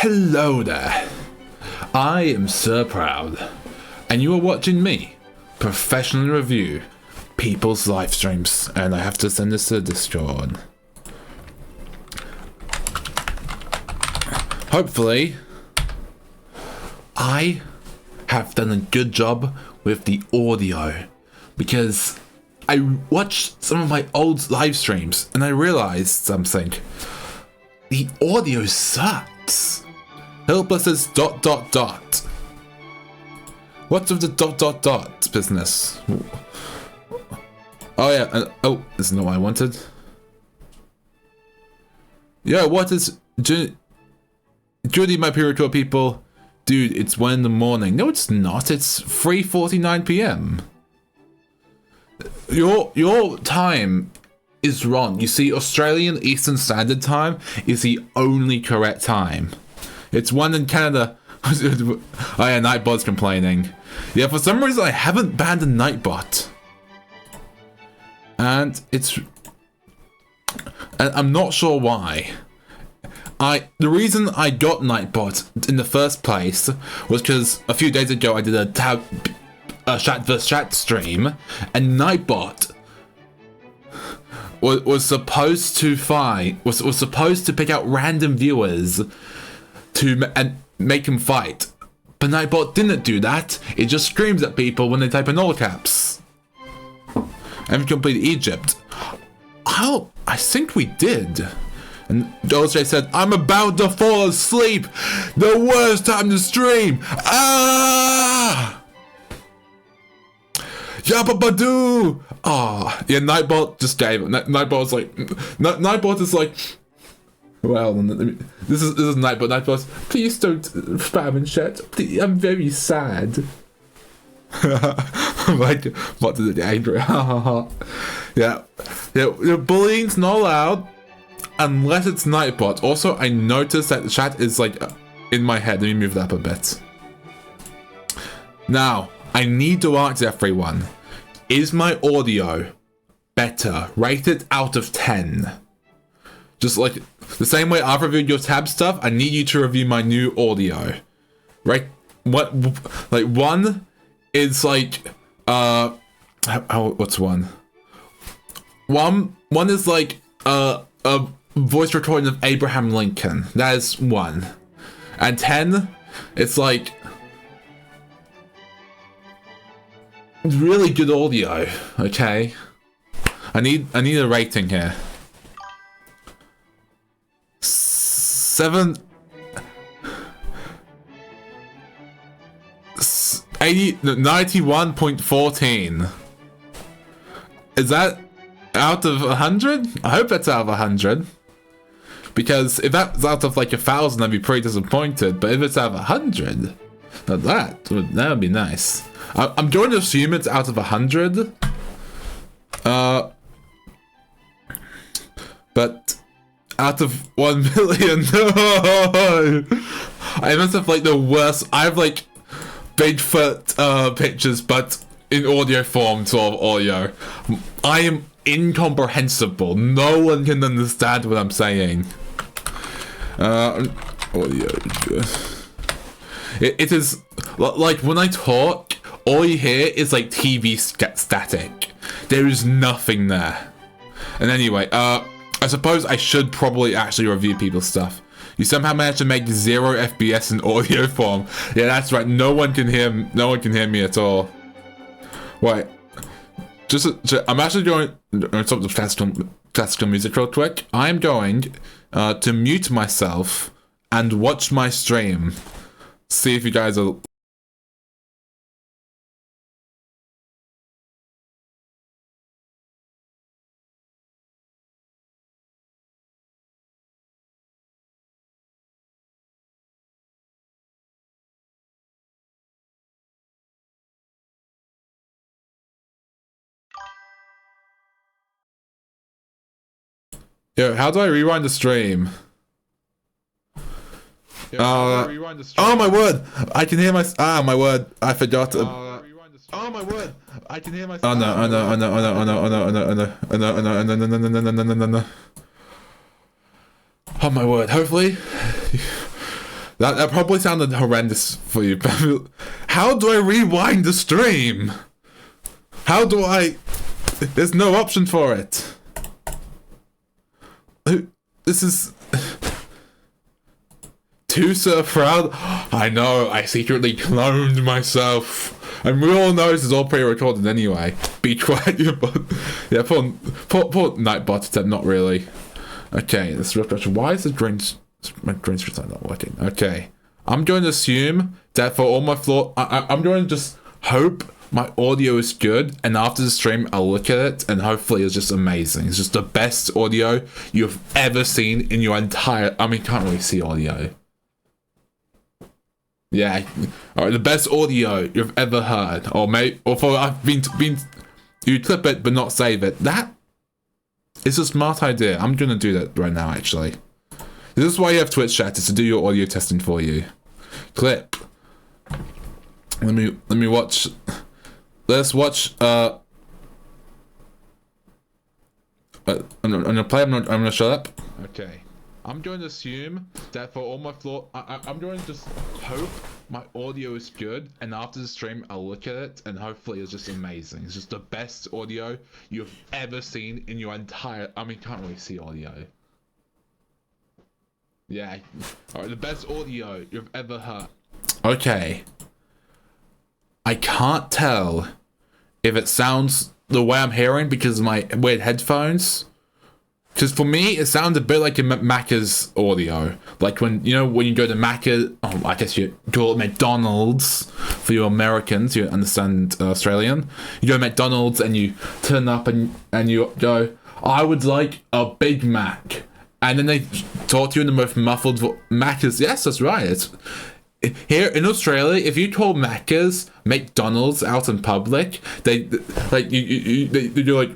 Hello there. I am Sir Proud, and you are watching me professionally review people's live streams, and I have to send this to Discord. Hopefully, I have done a good job with the audio, because I watched some of my old live streams and I realized something. The audio sucks. Helpless says ... What's with the ... business? Oh yeah, oh, this is not what I wanted. Yeah, what is... Judy, my pure people. Dude, it's 1 in the morning. No, it's not. It's 3:49 p.m. Your time is wrong. You see, Australian Eastern Standard Time is the only correct time. It's 1 in Canada. Oh yeah, Nightbot's complaining. Yeah, for some reason I haven't banned a Nightbot. And I'm not sure why. The reason I got Nightbot in the first place was because a few days ago I did a chat vs chat stream, and Nightbot was supposed to pick out random viewers and make them fight, but Nightbot didn't do that. It just screams at people when they type in all caps. And complete Egypt. I think we did. And OJ said, "I'm about to fall asleep. The worst time to stream. Ah! Yabba-ba-doo!" Ah, yeah. Nightbot just gave it. Nightbot's like, Nightbot is like, well, this is Nightbot. Nightbot's, please don't spam and chat. Please, I'm very sad. Like, what did it angry? Yeah. Bullying's not allowed. Unless it's Nightbot. Also, I noticed that the chat is like in my head. Let me move that up a bit. Now, I need to ask everyone, is my audio better? Rate it out of 10. Just like the same way I've reviewed your tab stuff, I need you to review my new audio. Right? What? Like 1 is like what's 1? One is like a voice recording of Abraham Lincoln. That is 1. And 10, it's like really good audio. Okay, I need a rating here. 91.14. Is that out of 100? I hope that's out of 100. Because if that's out of like 1,000, I'd be pretty disappointed. But if it's out of 100, that would be nice. I'm going to assume it's out of 100. But out of 1 million, no! I must have like the worst. I have like Bigfoot pictures, but in audio form, sort of audio. I am incomprehensible. No one can understand what I'm saying. Audio. It is like when I talk, all you hear is like TV static. There is nothing there. And anyway, I suppose I should probably actually review people's stuff. You somehow managed to make 0 FPS in audio form. Yeah, that's right. No one can hear me at all. Wait. I'm actually going to stop the classical music real quick. I'm going to mute myself and watch my stream. See if you guys are... Yo, how do I rewind the stream? Oh my word! I can hear my... Ah, my word! I forgot to... Oh my word! I can hear my... Oh no, oh no, oh no, oh no, oh no, oh no, oh no, oh no, oh no, oh no, oh no, no, no, no, no, no, no, no, no. Oh my word, hopefully... That probably sounded horrendous for you. How do I rewind the stream? How do I... There's no option for it. This is... Too so proud. I know, I secretly cloned myself. And we all know this is all pre-recorded anyway. Be quiet, you bot. Yeah, poor Nightbot, except not really. Okay, let's refresh. Why is my drain stream not working? Okay. I'm going to assume that for all my flaw, I'm going to just hope my audio is good, and after the stream, I'll look at it, and hopefully it's just amazing. It's just the best audio you've ever seen in your entire... I mean, can't really see audio. Yeah, alright, the best audio you've ever heard, or for I've been you clip it but not save it. That is a smart idea. I'm gonna do that right now. Actually, this is why you have Twitch chat, is to do your audio testing for you. Clip. Let me watch. Let's watch. I'm gonna play. I'm gonna shut up. Okay. I'm going to assume that for all my flaw, I'm going to just hope my audio is good, and after the stream, I'll look at it, and hopefully it's just amazing. It's just the best audio you've ever seen in your entire... I mean, can't really see audio. Yeah, alright, the best audio you've ever heard. Okay. I can't tell if it sounds the way I'm hearing because of my weird headphones. Because for me, it sounds a bit like a Macca's audio. Like when you go to Macca, I guess you call it McDonald's for you Americans, you understand Australian. You go to McDonald's and you turn up and you go, I would like a Big Mac. And then they talk to you in the most muffled Macca's. Yes, that's right. Here in Australia, if you call Macca's McDonald's out in public, they like you're like,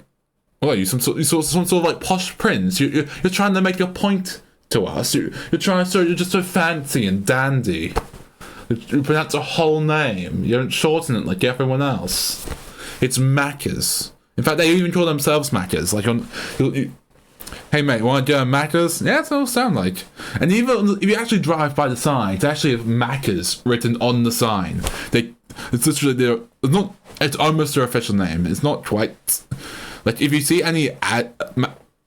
oh, you some sort of like posh prince. You're trying to make a point to us. You're trying to you're just so fancy and dandy. You pronounce a whole name. You don't shorten it like everyone else. It's Macca's. In fact, they even call themselves Macca's. Like hey mate, want to go to Macca's? Yeah, that's what it'll sound like. And even if you actually drive by the sign, they actually have Macca's written on the sign. It's literally it's almost their official name. It's not quite. Like, if you see any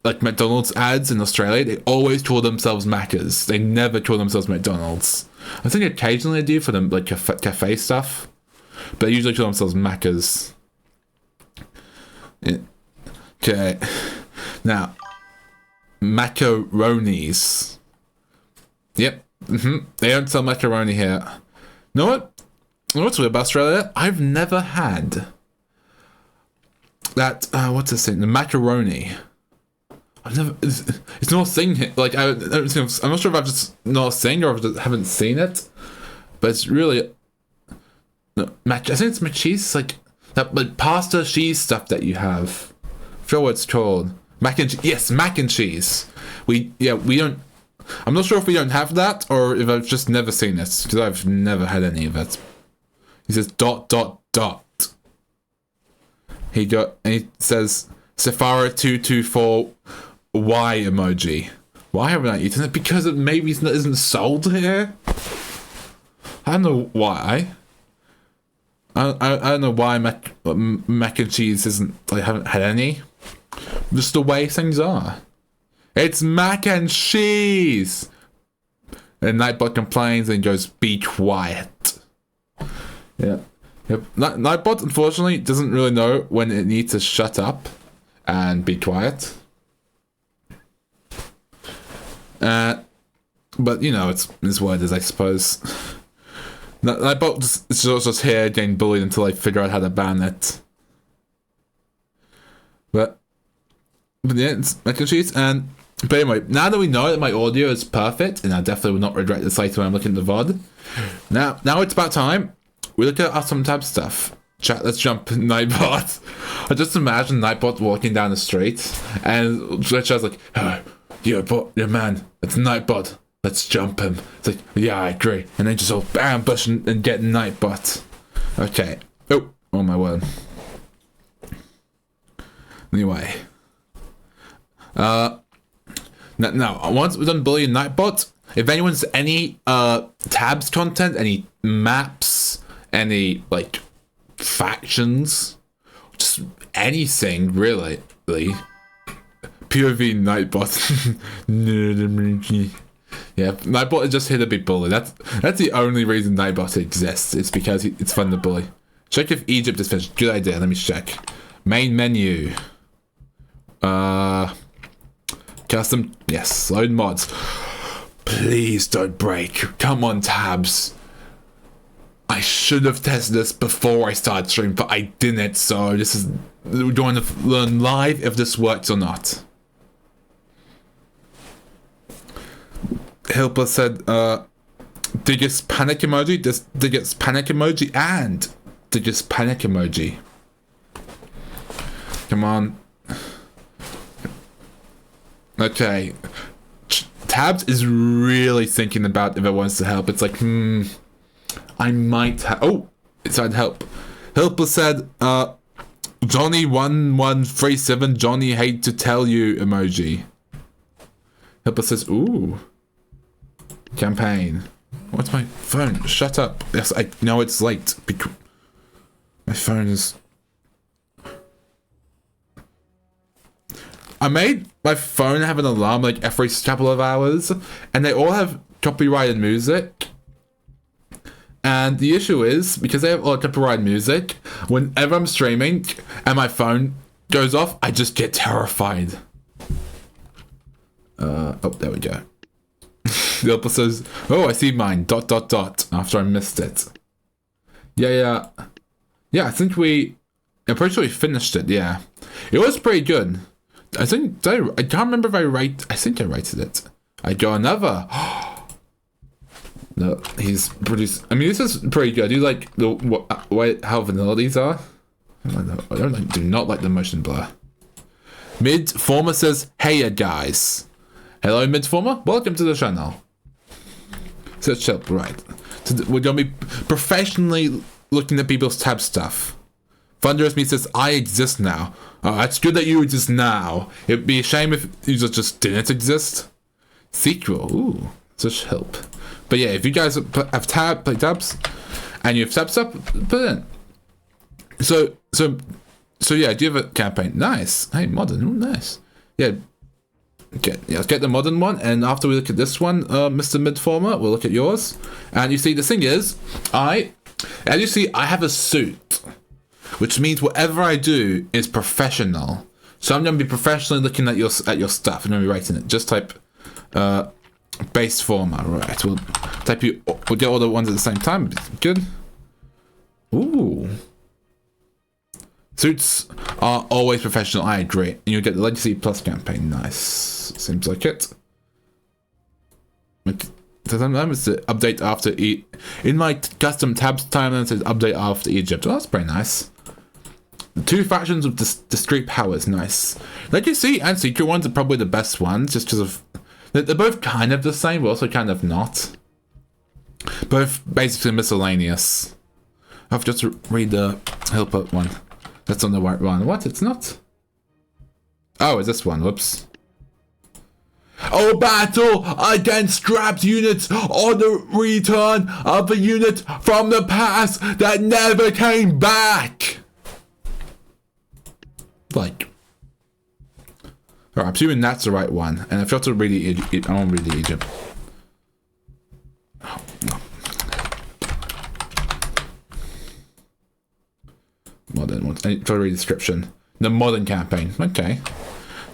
like McDonald's ads in Australia, they always call themselves Macca's. They never call themselves McDonald's. I think occasionally they do for them, like, cafe stuff. But they usually call themselves Macca's. Yeah. Okay. Now, macaronis. Yep. They don't sell macaroni here. Know what? You know what's weird about Australia? I've never had... that what's this thing? The macaroni. I've never. It's not a thing here. Like I'm not sure if I've just not seen or if I haven't seen it, but it's really. No, I think it's cheese. It's like that, like pasta cheese stuff that you have. I forget what it's called. Mac and yes, mac and cheese. We don't. I'm not sure if we don't have that or if I've just never seen it because I've never had any of it. He says ... He says Sephara224 Y emoji. Why haven't I eaten it? Because it maybe isn't sold here. I don't know why. I don't know why mac and cheese isn't. I haven't had any. Just the way things are. It's mac and cheese. And Nightbot complains and goes, "Be quiet." Yeah. Yep. Nightbot, unfortunately, doesn't really know when it needs to shut up and be quiet. But, you know, it's what it is, I suppose. Nightbot is just here getting bullied until I figure out how to ban it. But yeah, it's mac and cheese. But anyway, now that we know that my audio is perfect, and I definitely will not regret this later when I'm looking at the VOD, now it's about time. We look at some type of stuff. Chat, let's jump Nightbot. I just imagine Nightbot walking down the street and Chat's like, "Oh, your man, it's Nightbot. Let's jump him." It's like, "Yeah, I agree." And then just all ambush and get Nightbot. Okay. Oh my word. Anyway. Now, once we're done bullying Nightbot, If anyone's any tabs content, any maps, any like factions, just anything really. POV Nightbot. Yeah, Nightbot is just here to be bullied. That's the only reason Nightbot exists. It's because it's fun to bully. Check if Egypt is finished. Good idea. Let me check. Main menu. Custom. Yes. Load mods. Please don't break. Come on, tabs. I should have tested this before I started streaming, but I didn't. So this is, we're going to learn live if this works or not. Hilper said, Diggest panic emoji, Diggest panic emoji, and Diggest panic emoji. Come on. Okay. Tabs is really thinking about if it wants to help. It's like, I might oh, it said help. Hilper said, Johnny1137, Johnny hate to tell you emoji. Hilper says, ooh. Campaign. What's my phone? Shut up. Yes, I know it's late. My phone is... I made my phone have an alarm like every couple of hours, and they all have copyrighted music. And the issue is, because they have all copyrighted music, whenever I'm streaming and my phone goes off, I just get terrified. Oh, there we go. The Helper says, oh, I see mine, ... after I missed it. Yeah, I think I'm pretty sure we finished it, yeah. It was pretty good. I think, I can't remember if I think I rated it. I got another. No, he's produced, I mean, this is pretty good. Do you like how vanilla these are? I do not like the motion blur. Midformer says, hey guys. Hello Midformer, welcome to the channel. So chill, right. So we're gonna be professionally looking at people's tab stuff. Thunderous Me says, I exist now. Oh, it's good that you exist now. It'd be a shame if you just didn't exist. Sequel, ooh, such help. But yeah, if you guys have play tabs and you have tab stuff, put it in. So yeah, do you have a campaign? Nice. Hey, modern, ooh, nice. Yeah. Okay, yeah, let's get the modern one, and after we look at this one, Mr. Midformer, we'll look at yours. And you see, the thing is, as you see, I have a suit, which means whatever I do is professional. So I'm going to be professionally looking at your stuff, and I'm going to be writing it. Just type base former, right? We'll get all the ones at the same time. Good. Ooh. Suits are always professional, I agree. And you'll get the Legacy Plus campaign. Nice. Seems like it. Sometimes it's the update after in my custom tabs timeline it says update after Egypt. Oh, that's pretty nice. The two factions with discrete powers, nice. Legacy and Secret ones are probably the best ones, just because of they're both kind of the same, but also kind of not. Both basically miscellaneous. I have to read the Helper one. That's on the right one. What? It's not? Oh, it's this one. Whoops. Oh, battle against trapped units on the return of a unit from the past that never came back. Like. Alright, I'm assuming that's the right one. And if you have to read the I won't read the Egypt. Oh, no. Modern ones. I try to read the description. The modern campaign. Okay.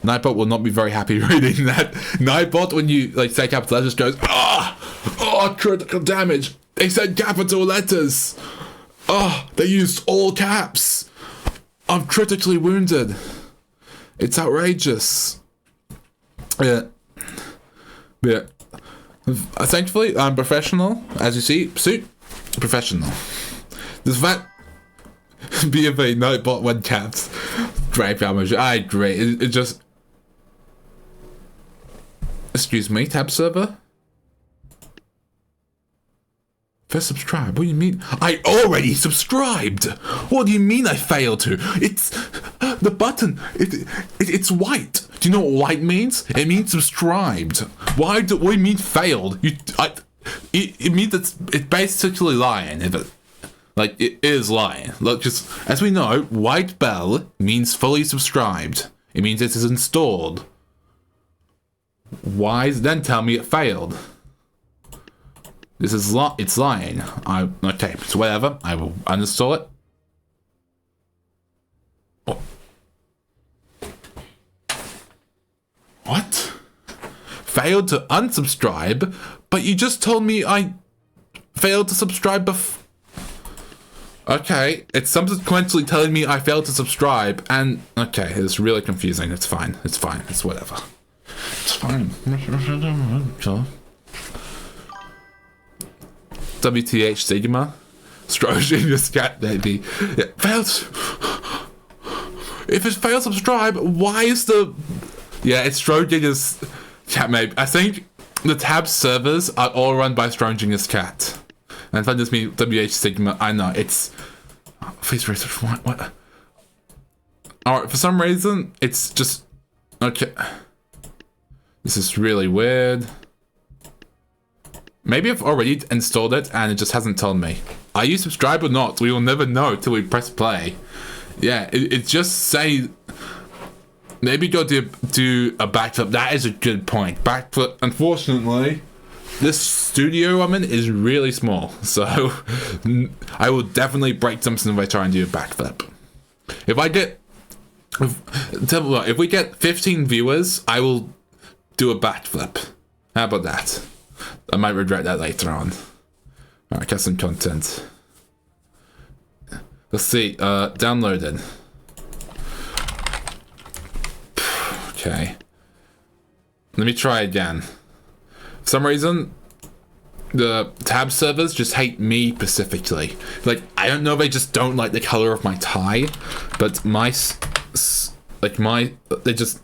Nightbot will not be very happy reading that. Nightbot, when you like say capital letters, goes, oh, critical damage. They said capital letters. Oh, they used all caps. I'm critically wounded. It's outrageous. Yeah. Thankfully, I'm professional. As you see, suit, professional. Does that be a Nightbot when caps? Great damage. I agree. It just. Excuse me, tab server? First subscribe? What do you mean? I already subscribed! What do you mean I failed to? It's... The button, it's white. Do you know what white means? It means subscribed. Why do we mean failed? It means it's basically lying. If it is lying. Look, just as we know, white bell means fully subscribed. It means it is installed. Why then tell me it failed? This is it's lying. Okay, so whatever. I will uninstall it. Oh. What? Failed to unsubscribe? But you just told me I failed to subscribe Okay, it's subsequently telling me I failed to subscribe, and okay, it's really confusing. It's fine. It's fine. It's whatever. It's fine. WTH Sigma. Strojan cat baby. It failed. If it failed to subscribe, why is the... Yeah, it's Strojan's cat maybe. I think the tab servers are all run by Strojan's cat. And that just means WH Sigma. I know, it's... Face research, what? Alright, for some reason, it's just... Okay. This is really weird. Maybe I've already installed it and it just hasn't told me. Are you subscribed or not? We will never know till we press play. Yeah, it just say... Maybe go do a backflip. That is a good point. Backflip, unfortunately, this studio I'm in is really small. So, I will definitely break something if I try and do a backflip. If I get... If we get 15 viewers, I will do a backflip. How about that? I might regret that later on. Alright, custom content. Let's see, downloaded. Okay. Let me try again. For some reason, the tab servers just hate me specifically. Like, I don't know if they just don't like the color of my tie, but they just...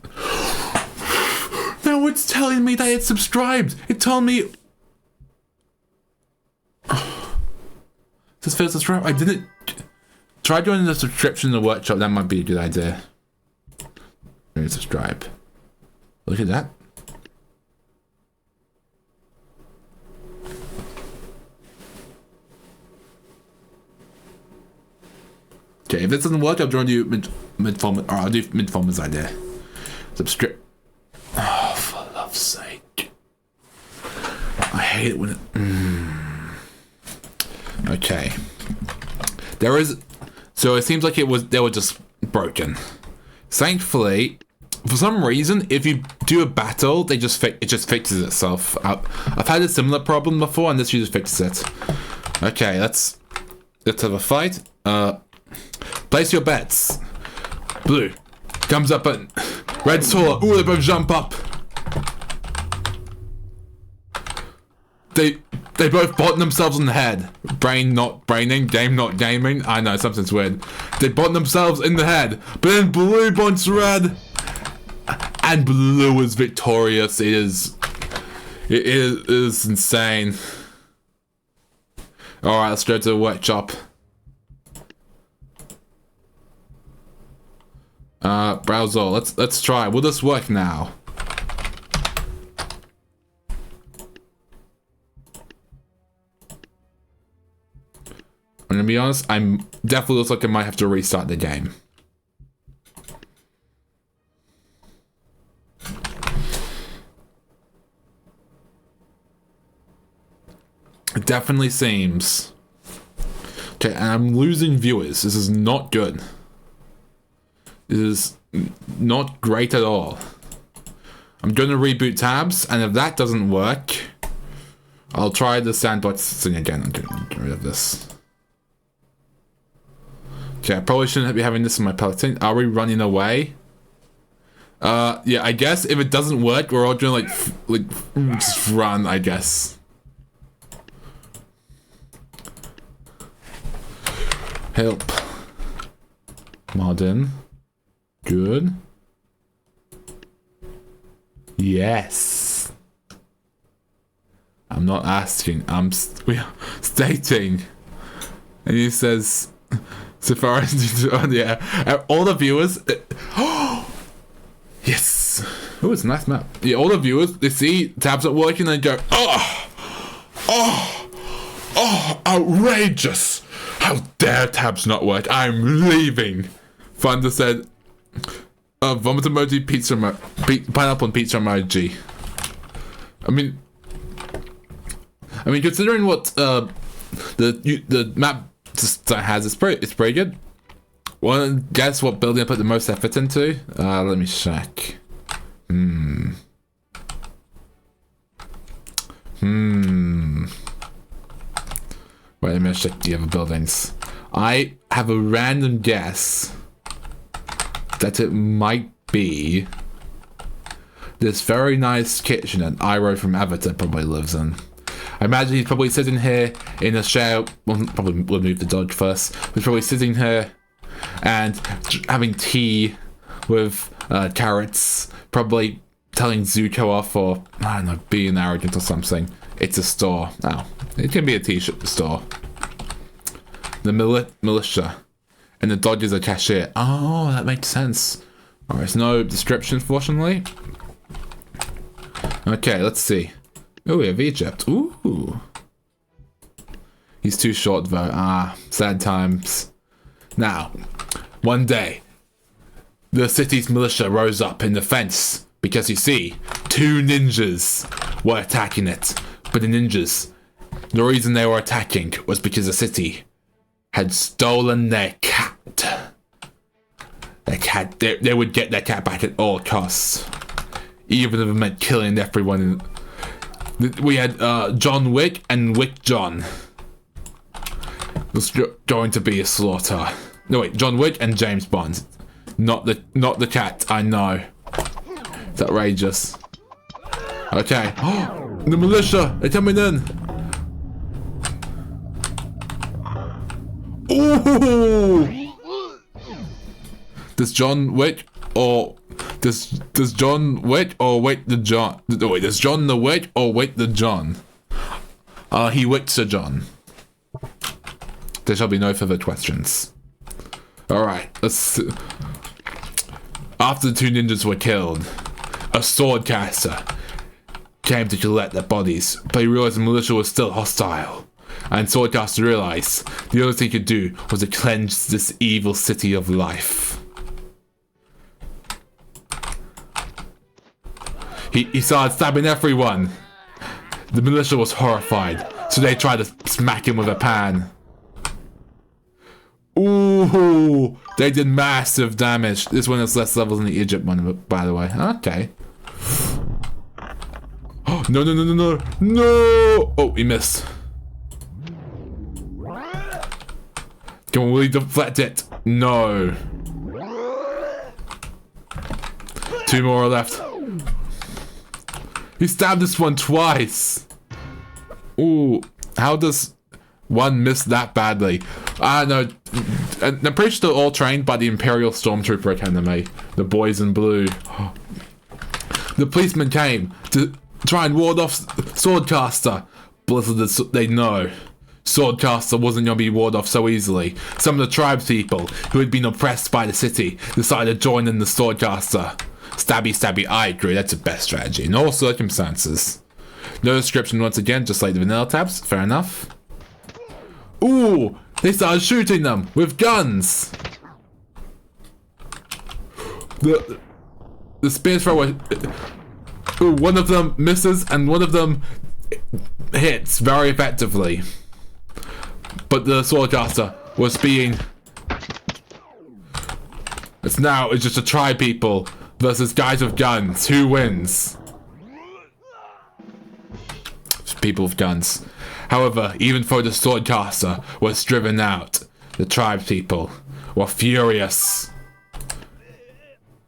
Now it's telling me that it's subscribed. It told me... This failed to subscribe. I didn't... Try joining the subscription in the workshop. That might be a good idea. Subscribe. Look at that. Okay, if this doesn't work, I'll join you mid-form, or I'll do mid-form as idea. Subscribe. Oh, for love's sake. I hate it when it... Okay. There is... So it seems like they were just broken. Thankfully, for some reason, if you do a battle, it just fixes itself. I've had a similar problem before, and this just fixes it. Okay, let's have a fight. Place your bets. Blue comes up and red taller. Ooh, they both jump up. They both bottom themselves on the head. Brain not braining, game not gaming. I know, something's weird. They bottom themselves in the head. But then blue bonks red. And blue is victorious. It is insane. Alright, let's go to the workshop. Browser, let's try. Will this work now? I'm gonna be honest, definitely looks like I might have to restart the game. It definitely seems. Okay, and I'm losing viewers. This is not good. This is not great at all. I'm gonna reboot tabs, and if that doesn't work, I'll try the sandbox thing again. I'm gonna get rid of this. Okay, I probably shouldn't be having this in my Peloton. Are we running away? Yeah, I guess if it doesn't work, we're all gonna like just run, I guess. Help. Modern. Good. Yes. I'm not asking, we are stating. And he says, so far as yeah, all the viewers. Yes. Oh, it's a nice map. Yeah, all the viewers, they see tabs not working and go, oh, outrageous. How dare tabs not work? I'm leaving. Thunder said, vomit emoji, pineapple and pizza emoji. I mean, considering what the map has, it's pretty good. Want to guess what building I put the most effort into? Let me check. Wait a minute, check the other buildings. I have a random guess that it might be this very nice kitchen that Iroh from Avatar probably lives in. I imagine he's probably sitting here in a chair. Well, probably we'll move the dog first. He's probably sitting here and having tea with carrots. Probably telling Zuko off for, I don't know, being arrogant or something. It's a store. Oh, it can be a t-shirt store. The militia. And the dog is a cashier. Oh, that makes sense. Alright, there's no description, fortunately. Okay, let's see. Oh, we have Egypt. Ooh. He's too short, though. Ah, sad times. Now, one day, the city's militia rose up in defense because, you see, 2 ninjas were attacking it. But the ninjas, the reason they were attacking was because the city had stolen their cat. Their cat, they would get their cat back at all costs. Even if it meant killing everyone. We had John Wick and Wick John. It was going to be a slaughter. No wait, John Wick and James Bond. Not the cat, I know. It's outrageous. Okay. The militia, they're coming in. Ooh! Does John Wick or does John Wick or wait the John? Wait, does John the Wick or wait the John? He wicked Sir John. There shall be no further questions. All right, let's see. After the 2 ninjas were killed, a swordcaster came to collect their bodies, but he realized the militia was still hostile. And Swordcaster realized the only thing he could do was to cleanse this evil city of life. He started stabbing everyone. The militia was horrified, so they tried to smack him with a pan. Ooh, they did massive damage. This one has less levels than the Egypt one, by the way. Okay. Oh, no. No! Oh, he missed. Come on, will he deflect it? No. 2 more are left. He stabbed this one twice. Ooh, how does one miss that badly? I don't know. I'm pretty sure they're all trained by the Imperial Stormtrooper Academy. The boys in blue. The policeman came to try and ward off Swordcaster. Blizzard, they know. Swordcaster wasn't going to be warded off so easily. Some of the tribespeople who had been oppressed by the city decided to join in the Swordcaster. Stabby, I agree, that's the best strategy in all circumstances. No description once again, just like the vanilla tabs, fair enough. Ooh, they started shooting them with guns. The spear thrower, ooh, one of them misses and one of them hits very effectively. But the Swordcaster was being... It's just a tribe people versus guys with guns. Who wins? People with guns. However, even though the Swordcaster was driven out, the tribe people were furious.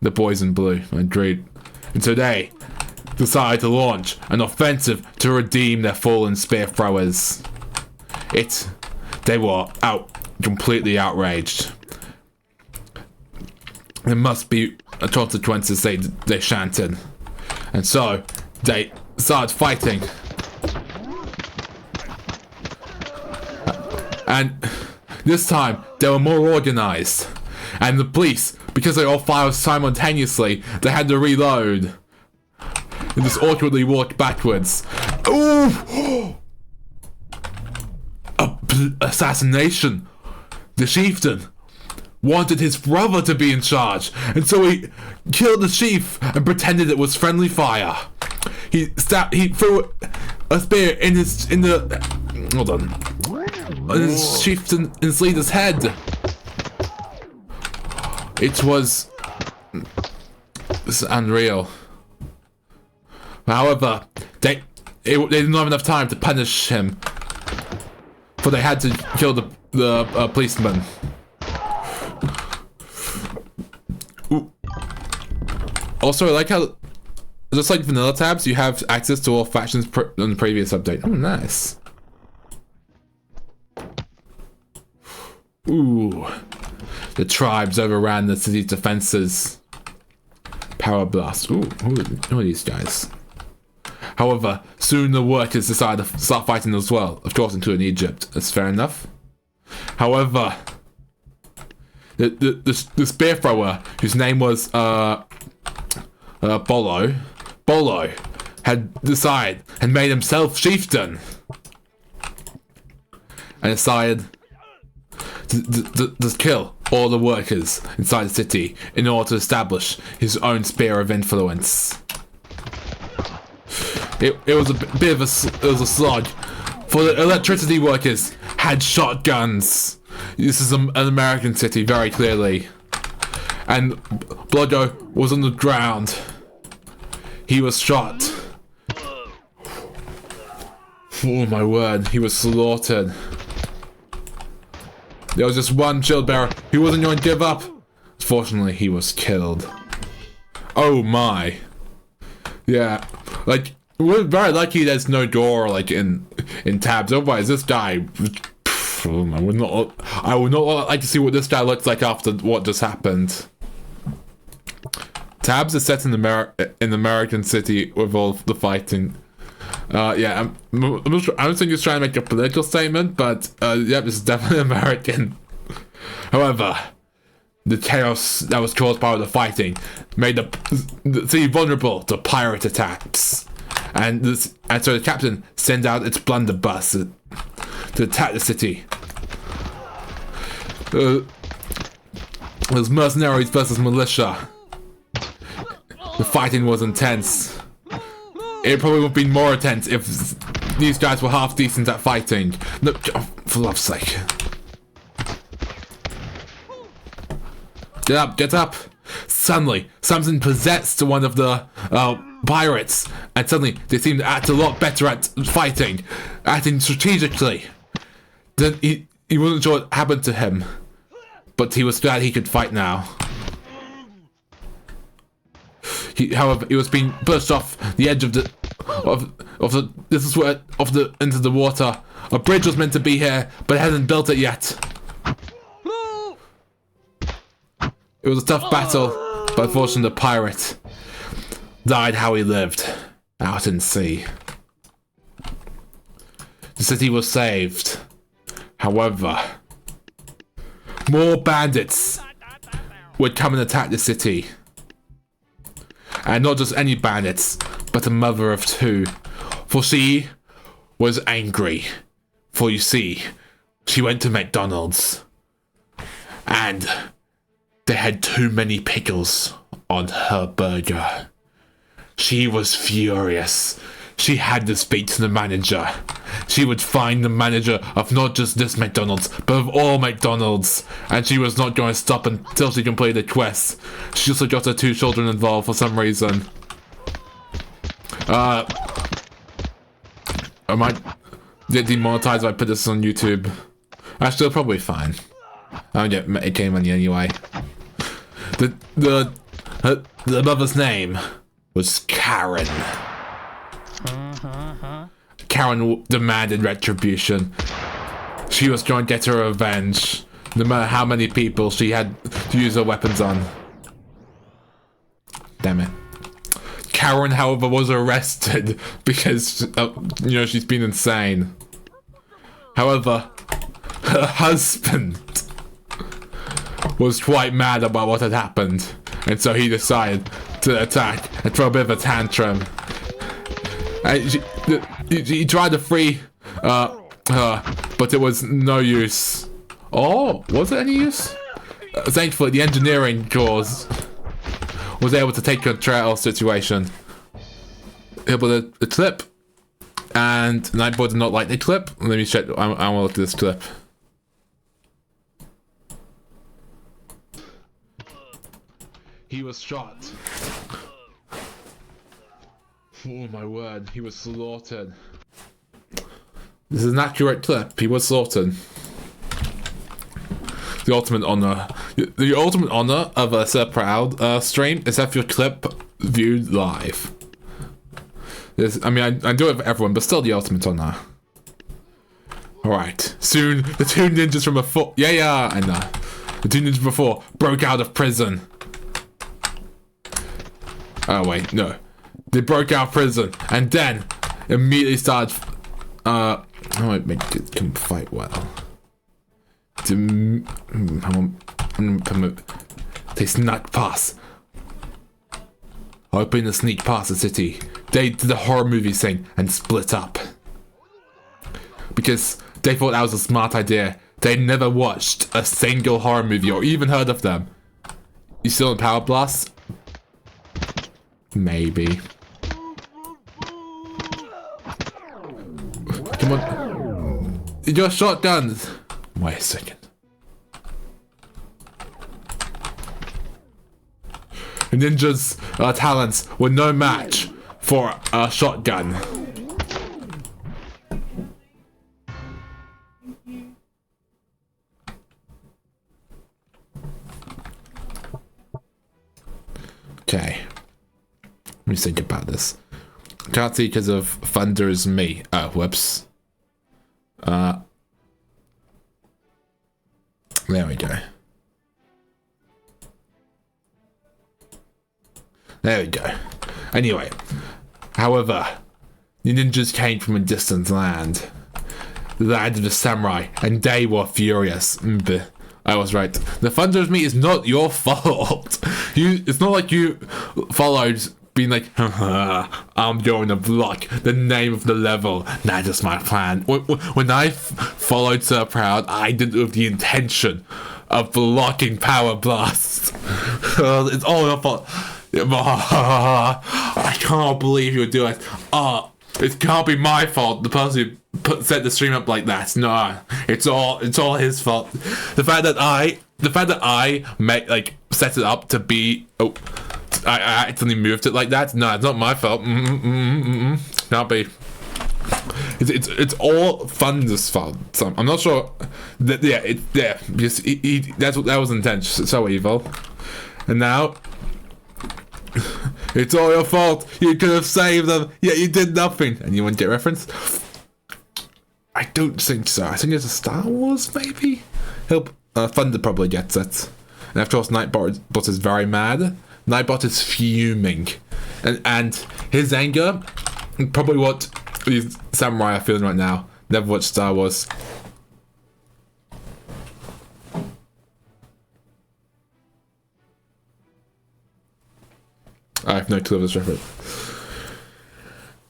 The boys in blue agreed. And so they decided to launch an offensive to redeem their fallen spear throwers. They were completely outraged. There must be a consequences, they chanted. And so they started fighting. And this time they were more organized. And the police, because they all fired simultaneously, they had to reload. and just awkwardly walked backwards. Ooh! Assassination. The chieftain wanted his brother to be in charge, and so he killed the chief and pretended it was friendly fire. He threw a spear in his leader's head. It's unreal. However, they didn't have enough time to punish him, for they had to kill the policeman. Ooh. Also, I like how, just like vanilla tabs, you have access to all factions on the previous update. Oh, nice. Ooh. The tribes overran the city's defenses. Power blast. Ooh, who are these guys? However, soon the workers decided to start fighting as well, of course, including Egypt. That's fair enough. However, the spear thrower, whose name was Bolo, had made himself chieftain, and decided to kill all the workers inside the city in order to establish his own sphere of influence. It was a bit of a slog, for the electricity workers had shotguns. This is an American city, very clearly. And Blogo was on the ground. He was shot. Oh my word, he was slaughtered. There was just one shield bearer who wasn't going to give up. Fortunately, he was killed. Oh my. Yeah, like, we're very lucky there's no door, like, in tabs. Otherwise, this guy, I would not like to see what this guy looks like after what just happened. Tabs is set in American city with all the fighting. Yeah, I don't think he's trying to make a political statement, but yeah, this is definitely American. However, the chaos that was caused by the fighting made the city vulnerable to pirate attacks. And so the captain sent out its blunderbuss to attack the city. It was mercenaries versus militia. The fighting was intense. It probably would have been more intense if these guys were half decent at fighting. No, for love's sake. Get up! Suddenly, something possessed one of the pirates, and suddenly they seemed to act a lot better at fighting, acting strategically. Then he wasn't sure what happened to him, but he was glad he could fight now. However, he was being pushed off the edge into the water. A bridge was meant to be here, but it hasn't built it yet. It was a tough battle, but unfortunately the pirate died how he lived, out in sea. The city was saved. However, more bandits would come and attack the city. And not just any bandits, but a mother of two. For she was angry. For you see, she went to McDonald's. And they had too many pickles on her burger. She was furious. She had to speak to the manager. She would find the manager of not just this McDonald's, but of all McDonald's. And she was not going to stop until she completed the quest. She also got her 2 children involved for some reason. I might get demonetized if I put this on YouTube. Actually, it'll probably be fine. I don't get 8K money anyway. The mother's name was Karen. Karen demanded retribution. She was going to get her revenge, no matter how many people she had to use her weapons on. Damn it. Karen, however, was arrested because, she's been insane. However, her husband was quite mad about what had happened, and so he decided to attack and throw a bit of a tantrum. He tried to free her, but it was no use. Oh, was it any use? Thankfully, the engineering cause was able to take control of the situation. Hit with a clip, and Nightbot did not like the clip. Let me check. I want to look at this clip. He was shot. Oh my word, he was slaughtered. This is an accurate clip. He was slaughtered. The ultimate honor. The ultimate honor of a Sir Proud stream is have your clip viewed live. I mean, I do it for everyone, but still the ultimate honor. Alright. Soon, the two ninjas from before... Yeah, I know. The two ninjas before broke out of prison. Oh, wait, no. They broke out of prison, and then immediately started... how do I make it can fight well? They snuck past. Hoping to sneak past the city. They did the horror movie thing and split up. Because they thought that was a smart idea. They never watched a single horror movie or even heard of them. You still in Power Blast? Maybe. Come on. Your shotguns. Wait a second. Ninja's talents were no match for a shotgun. Okay. Let me think about this. Can't see because of Thunder's me. Oh, whoops. There we go. There we go. Anyway, however, the ninjas came from a distant land. The land of the samurai, and they were furious. I was right. The Thunder's me is not your fault. It's not like you followed being like, I'm going to block the name of the level. That is my plan. When I followed Sir Proud, I did it with the intention of blocking Power Blast. It's all your fault. I can't believe you would do it. It can't be my fault. The person who set the stream up like that. No, it's all his fault. The fact that I set it up to be. Oh, I accidentally moved it like that. No, it's not my fault. Can't be. It's all Thunder's fault. So I'm not sure. Because that was intense. So evil. And now. It's all your fault. You could have saved them, yet you did nothing. Anyone get reference? I don't think so. I think it's a Star Wars, maybe? Thunder probably gets it. And of course, Nightbot is very mad. Nightbot is fuming. And his anger, probably what these samurai are feeling right now. Never watched Star Wars. I have no clue of this reference.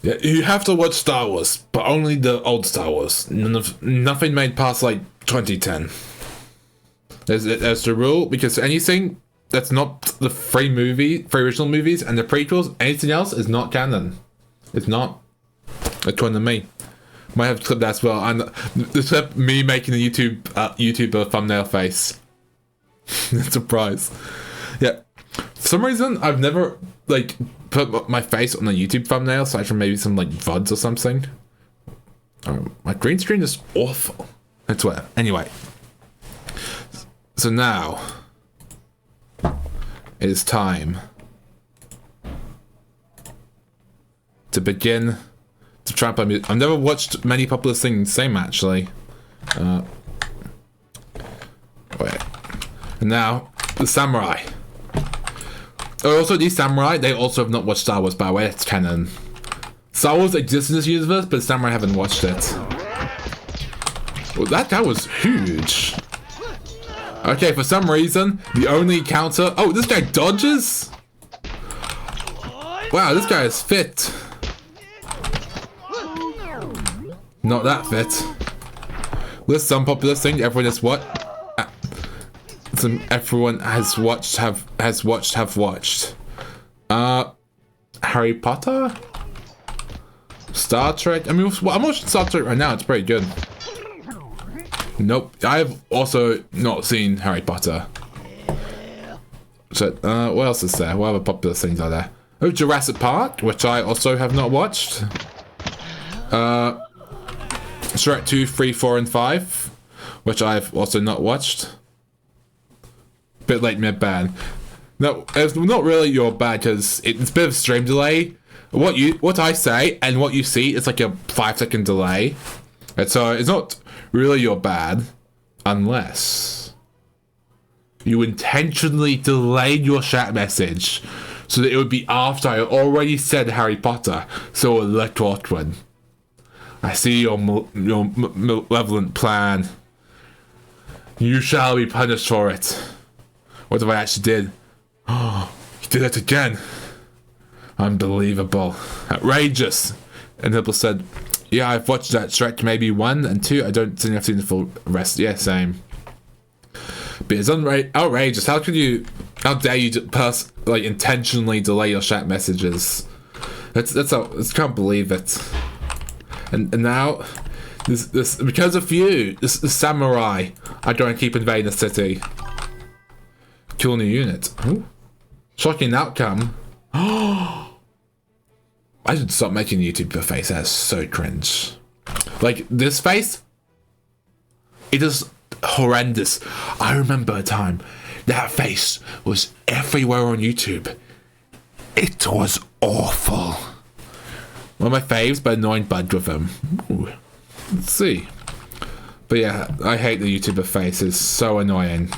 Yeah, you have to watch Star Wars, but only the old Star Wars. Nothing made past like 2010. There's the rule, because anything that's not the three original movies and the prequels, anything else is not canon. It's not. According to me. Might have clipped that as well. And the clip me making a YouTuber thumbnail face. Surprise. Yeah. For some reason, I've never put my face on a YouTube thumbnail, aside from maybe some VODs or something. My green screen is awful. That's what. Anyway, so now it is time to begin to try and play music. I've never watched many popular things same actually. Wait, and now the samurai. Also, these samurai, they also have not watched Star Wars, by the way, that's canon. Star Wars exists in this universe, but samurai haven't watched it. Well, that guy was huge. Okay, for some reason, the only counter... Oh, this guy dodges? Wow, this guy is fit. Not that fit. List some popular things everyone has what? Some everyone has watched have watched. Harry Potter? Star Trek? I mean, I'm watching Star Trek right now, it's pretty good. Nope, I've also not seen Harry Potter. So, what else is there? What other popular things are there? Oh, Jurassic Park, which I also have not watched. Shrek 2, 3, 4, and 5, which I've also not watched. Bit late mid-ban. No, it's not really your bad because it's a bit of a stream delay. What I say and what you see is like a 5-second delay. And so it's not really your bad unless you intentionally delayed your chat message so that it would be after I already said Harry Potter, so it would look awkward. I see your malevolent plan. You shall be punished for it. What if I actually did? Oh, you did it again. Unbelievable. Outrageous. And Hipple said, yeah, I've watched that Shrek maybe 1 and 2. I don't think I've seen the full rest. Yeah, same. But it's outrageous. How dare you intentionally delay your chat messages? I can't believe it. And now, this because of you, this samurai are going to keep invading the city. Kill new unit. Ooh. Shocking outcome. I should stop making YouTube a face. That's so cringe. Like this face, it is horrendous. I remember a time that face was everywhere on YouTube. It was awful. One of my faves, but annoying bud with him. Ooh. Let's see. But yeah, I hate the YouTuber face. It's so annoying.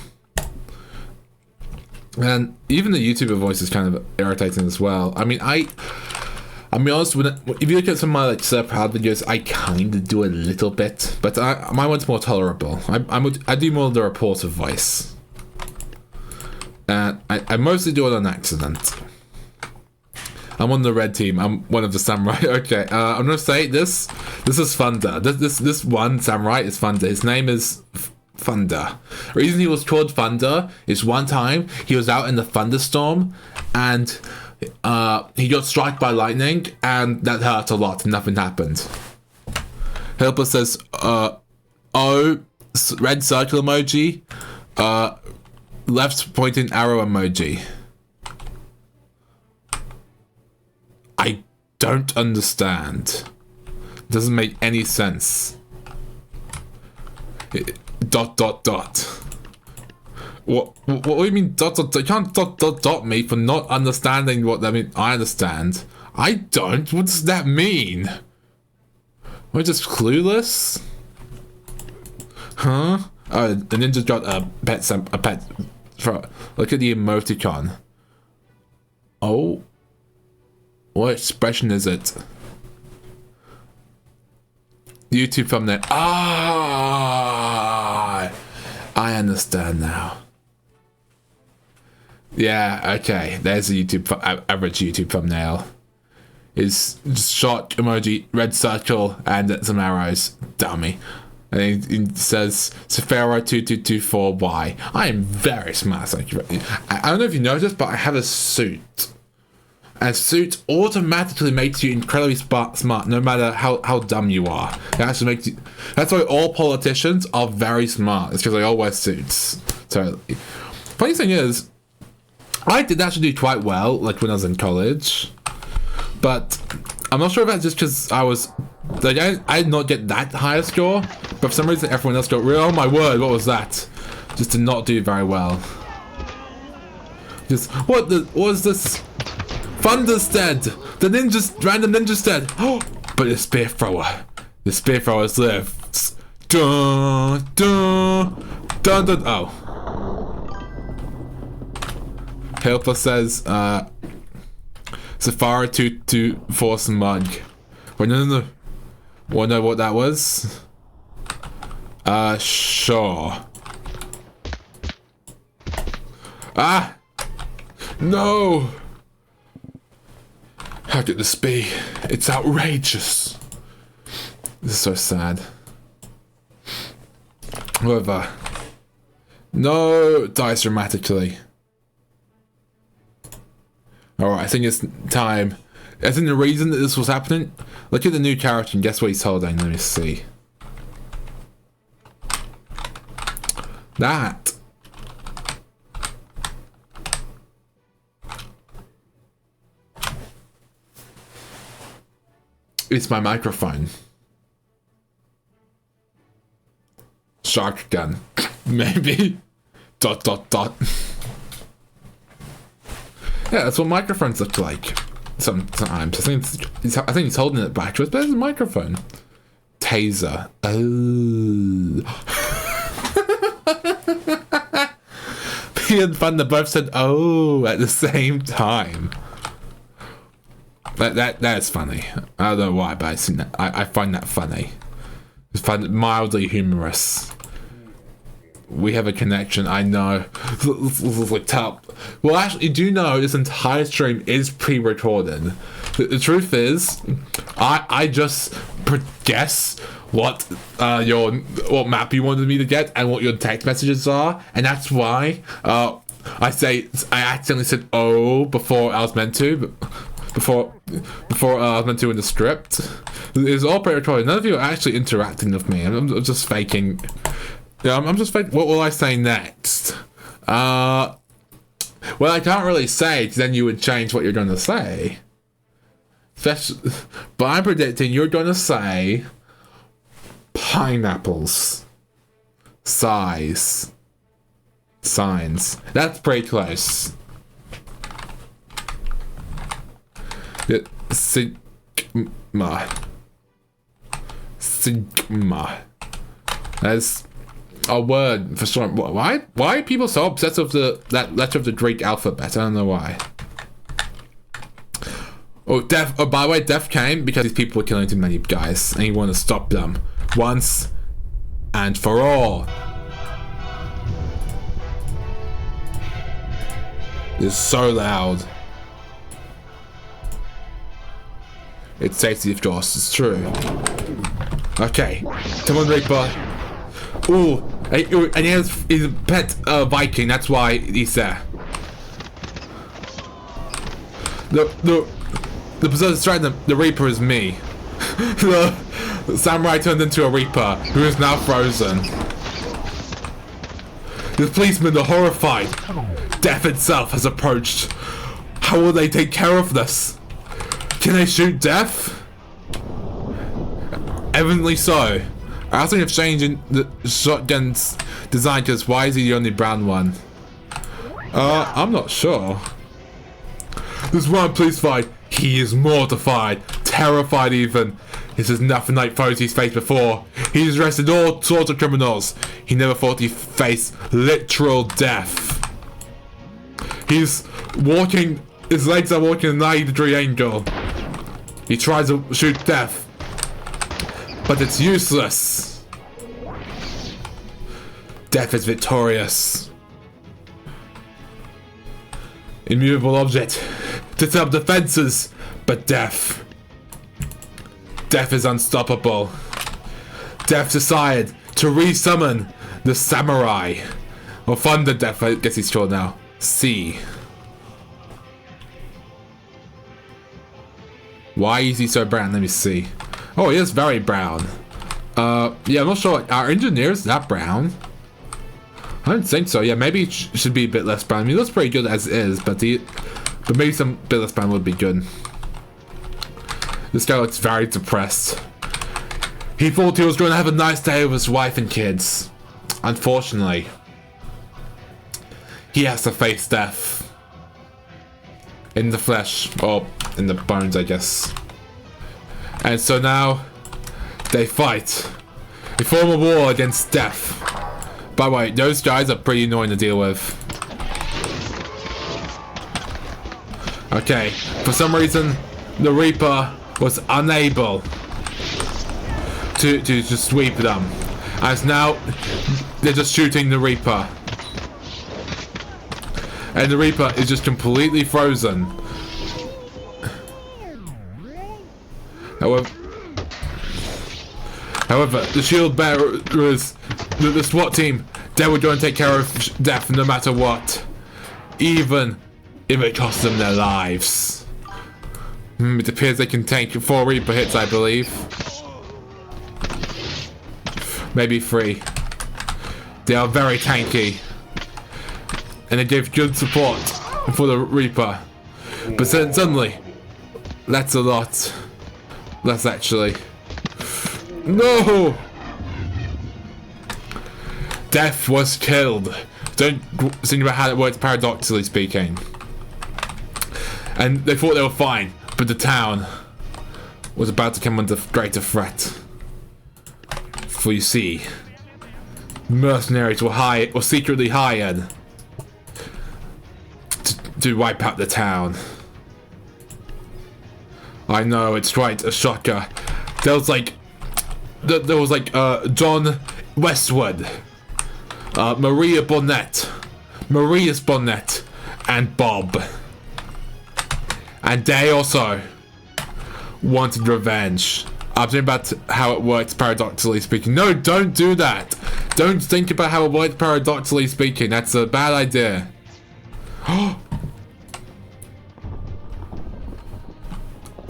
And even the YouTuber voice is kind of irritating as well. I mean, I'm honest, if you look at some of my Sir Proud videos, I kind of do a little bit, but my one's more tolerable. I do more of the reporter voice. And I mostly do it on accident. I'm on the red team. I'm one of the samurai. Okay, I'm gonna say this is Thunder. This one samurai is Thunder. His name is Thunder. The reason he was called Thunder is one time he was out in the thunderstorm and he got struck by lightning and that hurt a lot and nothing happened. Helper says, red circle emoji, left pointing arrow emoji. I don't understand. Doesn't make any sense. Dot. What do you mean dot? You can't dot me for not understanding what that means. I understand. I don't. What does that mean? Am I just clueless? Huh? Oh, the ninja got a pet. Look at the emoticon. Oh. What expression is it? YouTube thumbnail. Ah, I understand now. Yeah, okay. There's a average YouTube thumbnail. It's just short emoji, red circle, and some arrows. Dummy. And it says Sephora2224Y. I am very smart. I don't know if you noticed, but I have a suit. And suit automatically makes you incredibly smart, no matter how dumb you are. It actually makes you. That's why all politicians are very smart. It's because they all wear suits. So, funny thing is, I did actually do quite well, like when I was in college. But I'm not sure if that's just because I was like I did not get that high a score. But for some reason, everyone else got. Oh my word, what was that? Just did not do very well. Just what was this? Thunder's dead! The random ninja's dead! Oh, but the spear thrower. The spear thrower's lives. Dun, dun, dun, dun. Oh. Helper says, Safari to force mug. Wait, no. Wanna know what that was? Sure. Ah! No! How could this be? It's outrageous. This is so sad. However, no, dies dramatically. Alright, I think it's time. I think the reason that this was happening, look at the new character and guess what he's holding. Let me see. That. It's my microphone. Shark gun. Maybe. ... Yeah, that's what microphones look like. Sometimes. I think he's holding it backwards, but it's a microphone. Taser. Oh. Me and Thunder both said "oh" at the same time. That is funny. I don't know why, but I find that funny. I find it mildly humorous. We have a connection, I know. Like top. Well, actually, you do know this entire stream is pre-recorded. The truth is, I just guess what map you wanted me to get and what your text messages are, and that's why I accidentally said "oh" before I was meant to, but before I was meant to in the script. It's all pre-recorded. None of you are actually interacting with me. I'm just faking. Yeah, I'm just faking. What will I say next? Well, I can't really say, because then you would change what you're going to say. But I'm predicting you're going to say pineapples. Signs. That's pretty close. Sigma. That's a word for sure. Why are people so obsessed with that letter of the Greek alphabet? I don't know why. Oh, by the way, death came because these people were killing too many guys, and you want to stop them once and for all. It's so loud. It's safety, of course. It's true. Okay, come on, Reaper. Ooh, and he's a pet Viking. That's why he's there. The berserker's threatening the Reaper is me. The samurai turned into a Reaper who is now frozen. The policemen are horrified. Death itself has approached. How will they take care of this? Can they shoot Death? Evidently so. I also think of changing the shotgun's design, because why is he the only brown one? I'm not sure. This one police fight, he is mortified, terrified even. This is nothing like foes he's faced before. He's arrested all sorts of criminals. He never thought he'd face literal death. He's walking, his legs are walking a 90-degree angle. He tries to shoot Death, but it's useless. Death is victorious. Immutable object to set up defenses, but Death is unstoppable. Death decided to resummon the samurai. Or Thunder Death, I guess he's called now. C. Why is he so brown? Let me see. Oh, he is very brown. Yeah, I'm not sure. Our engineer's that brown? I don't think so. Yeah, maybe it should be a bit less brown. I mean, it looks pretty good as is, but maybe some bit less brown would be good. This guy looks very depressed. He thought he was going to have a nice day with his wife and kids. Unfortunately, he has to face death. In the flesh, or in the bones, I guess. And so now, they fight. They form a war against death. By the way, those guys are pretty annoying to deal with. Okay, for some reason, the Reaper was unable to sweep them. As now, they're just shooting the Reaper. And the Reaper is just completely frozen. However, the shield bearers, the SWAT team, they were going to take care of Death no matter what. Even if it cost them their lives. It appears they can take 4 Reaper hits, I believe. Maybe 3. They are very tanky. And they give good support for the Reaper. But suddenly, that's a lot. That's actually... No! Death was killed. Don't think about how it works paradoxically speaking. And they thought they were fine, but the town was about to come under greater threat. For you see, mercenaries were secretly hired to wipe out the town. I know, it's quite a shocker. There was like John Westwood, Maria Bonnet, and Bob. And they also wanted revenge. I'm thinking about how it works paradoxically speaking. No, don't do that. Don't think about how it works paradoxically speaking. That's a bad idea.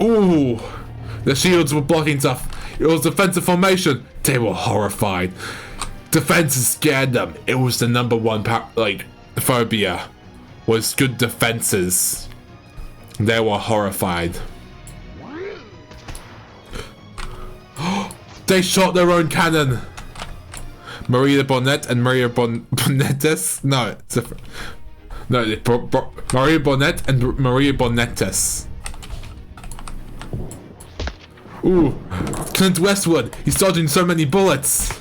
Ooh, the shields were blocking stuff. It was defensive formation. They were horrified. Defenses scared them. It was the #1 phobia. Was good defenses. They were horrified. They shot their own cannon. Maria Bonnet and Maria Bonnettes? No, it's different. No, Maria Bonnet and Maria Bonnettes. Ooh, Clint Westwood. He's dodging so many bullets.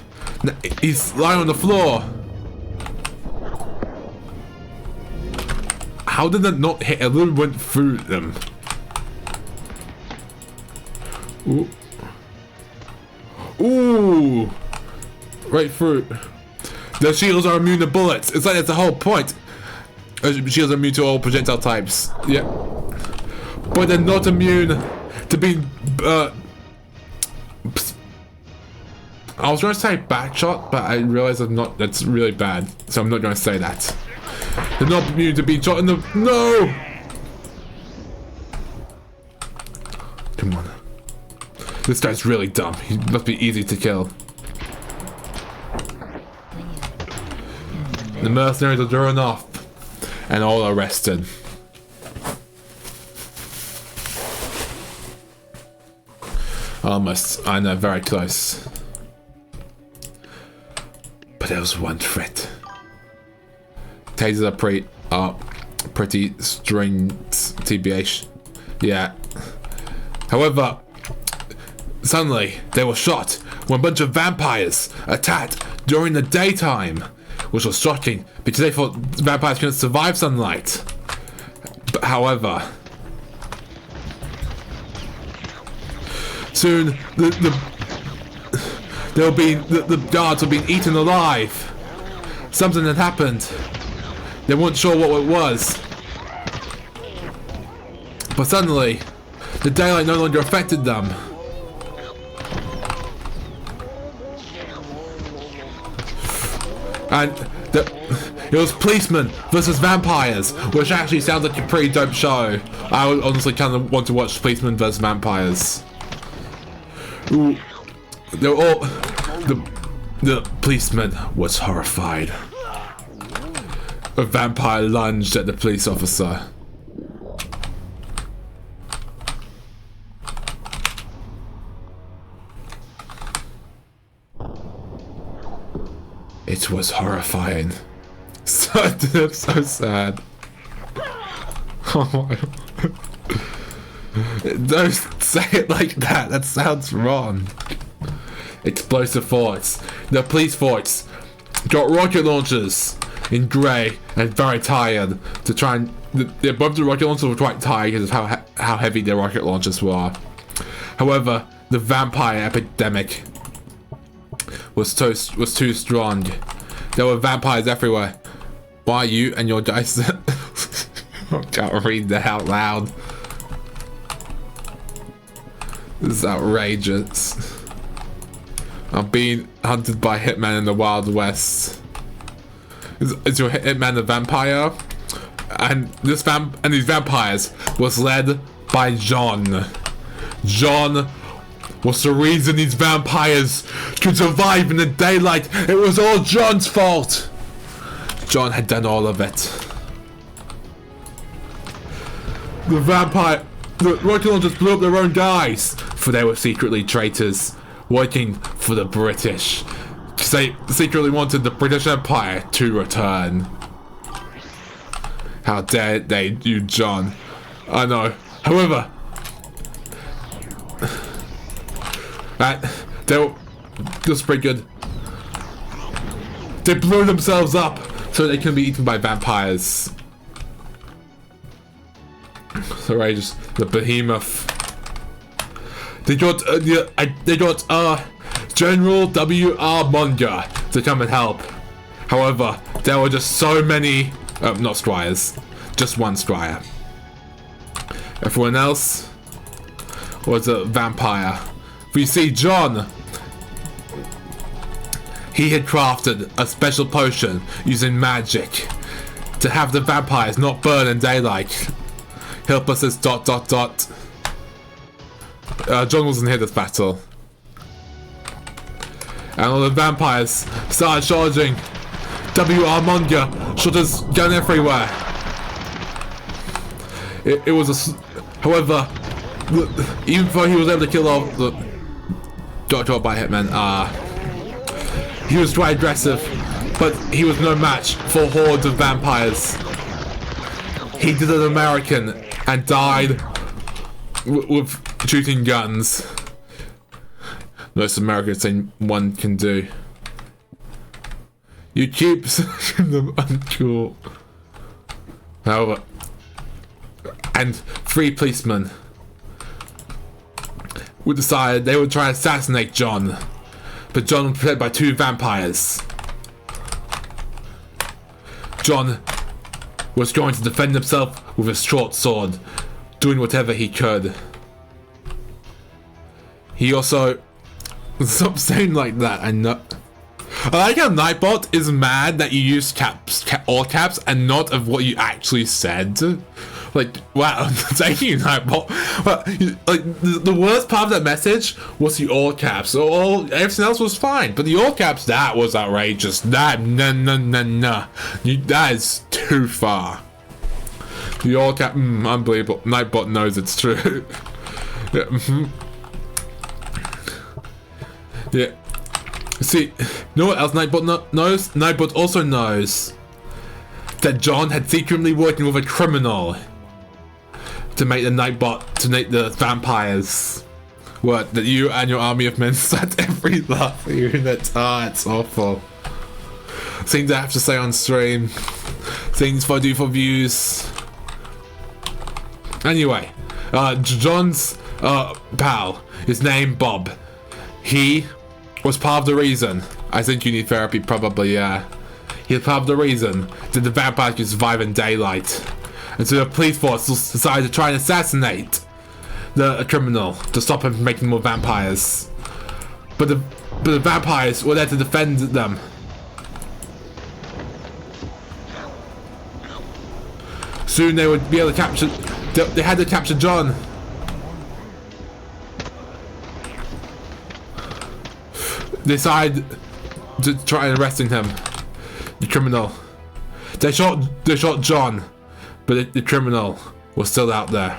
He's lying on the floor. How did that not hit? It literally went through them. Ooh. Ooh. Right through. The shields are immune to bullets. It's like that's the whole point. Shields are immune to all projectile types. Yeah. But they're not immune to being I was going to say backshot, but I realized that's really bad, so I'm not going to say that. They're not immune to being shot in the... No! Come on. This guy's really dumb. He must be easy to kill. The mercenaries are driven off and all arrested. Almost. I know, very close. But there was one threat. Tasers are pretty stringent, TBH. Yeah. However, suddenly they were shot when a bunch of vampires attacked during the daytime, which was shocking because they thought vampires couldn't survive sunlight. But however, soon the guards were being eaten alive. Something had happened. They weren't sure what it was. But suddenly, the daylight no longer affected them. And it was policemen versus vampires, which actually sounds like a pretty dope show. I would honestly kind of want to watch policemen versus vampires. Ooh, they were all... The policeman was horrified. A vampire lunged at the police officer. It was horrifying. So sad. Oh my God. Don't say it like that. That sounds wrong. Explosive forts. The police forts got rocket launchers in grey and very tired to try and... Both the rocket launchers were quite tired because of how heavy their rocket launchers were. However, the vampire epidemic was too strong. There were vampires everywhere. Why you and your dice... I can't read that out loud. This is outrageous. I'm being hunted by Hitman in the Wild West. Is your Hitman a vampire? And these vampires was led by John. John was the reason these vampires could survive in the daylight. It was all John's fault. John had done all of it. The Royal just blew up their own guys, for they were secretly traitors, working for the British. Because they secretly wanted the British Empire to return. How dare they, you John? I know. However, they were just pretty good. They blew themselves up so they can be eaten by vampires. So outrageous. The behemoth. They got General W.R. Munger to come and help. However, there were just so many, not squires, just one squire. Everyone else was a vampire. We see John. He had crafted a special potion using magic to have the vampires not burn in daylight. Help us as ... John wasn't here this battle. And all the vampires started charging. W.R. Munger shot his gun everywhere. It was however, even though he was able to kill all the got by Hitman, he was quite aggressive, but he was no match for hordes of vampires. He did an American and died with shooting guns. Most American thing one can do. You keep searching them uncool. However, and 3 policemen would decide they would try to assassinate John, but John was protected by 2 vampires. John was going to defend himself with a short sword, doing whatever he could. He also... Stop saying like that. I know. I like how Nightbot is mad that you use all caps and not of what you actually said. Like, wow, thank you, Nightbot. But, like, the worst part of that message was the all caps. Everything else was fine, but the all caps, that was outrageous. That, no. That is too far. The all cap, unbelievable. Nightbot knows it's true. Yeah, yeah. See, you know what else Nightbot knows? Nightbot also knows that John had secretly working with a criminal to make the vampires work. That you and your army of men set every last unit. It's awful. Things I have to say on stream. Things I do for views. Anyway, John's pal, his name Bob. He was part of the reason. I think you need therapy, probably, yeah. He was part of the reason that the vampires could survive in daylight. And so the police force decided to try and assassinate the criminal to stop him from making more vampires. But the vampires were there to defend them. Soon they would be able to capture... They had to capture John. They decided to try and arresting him, the criminal. They shot John, but the criminal was still out there.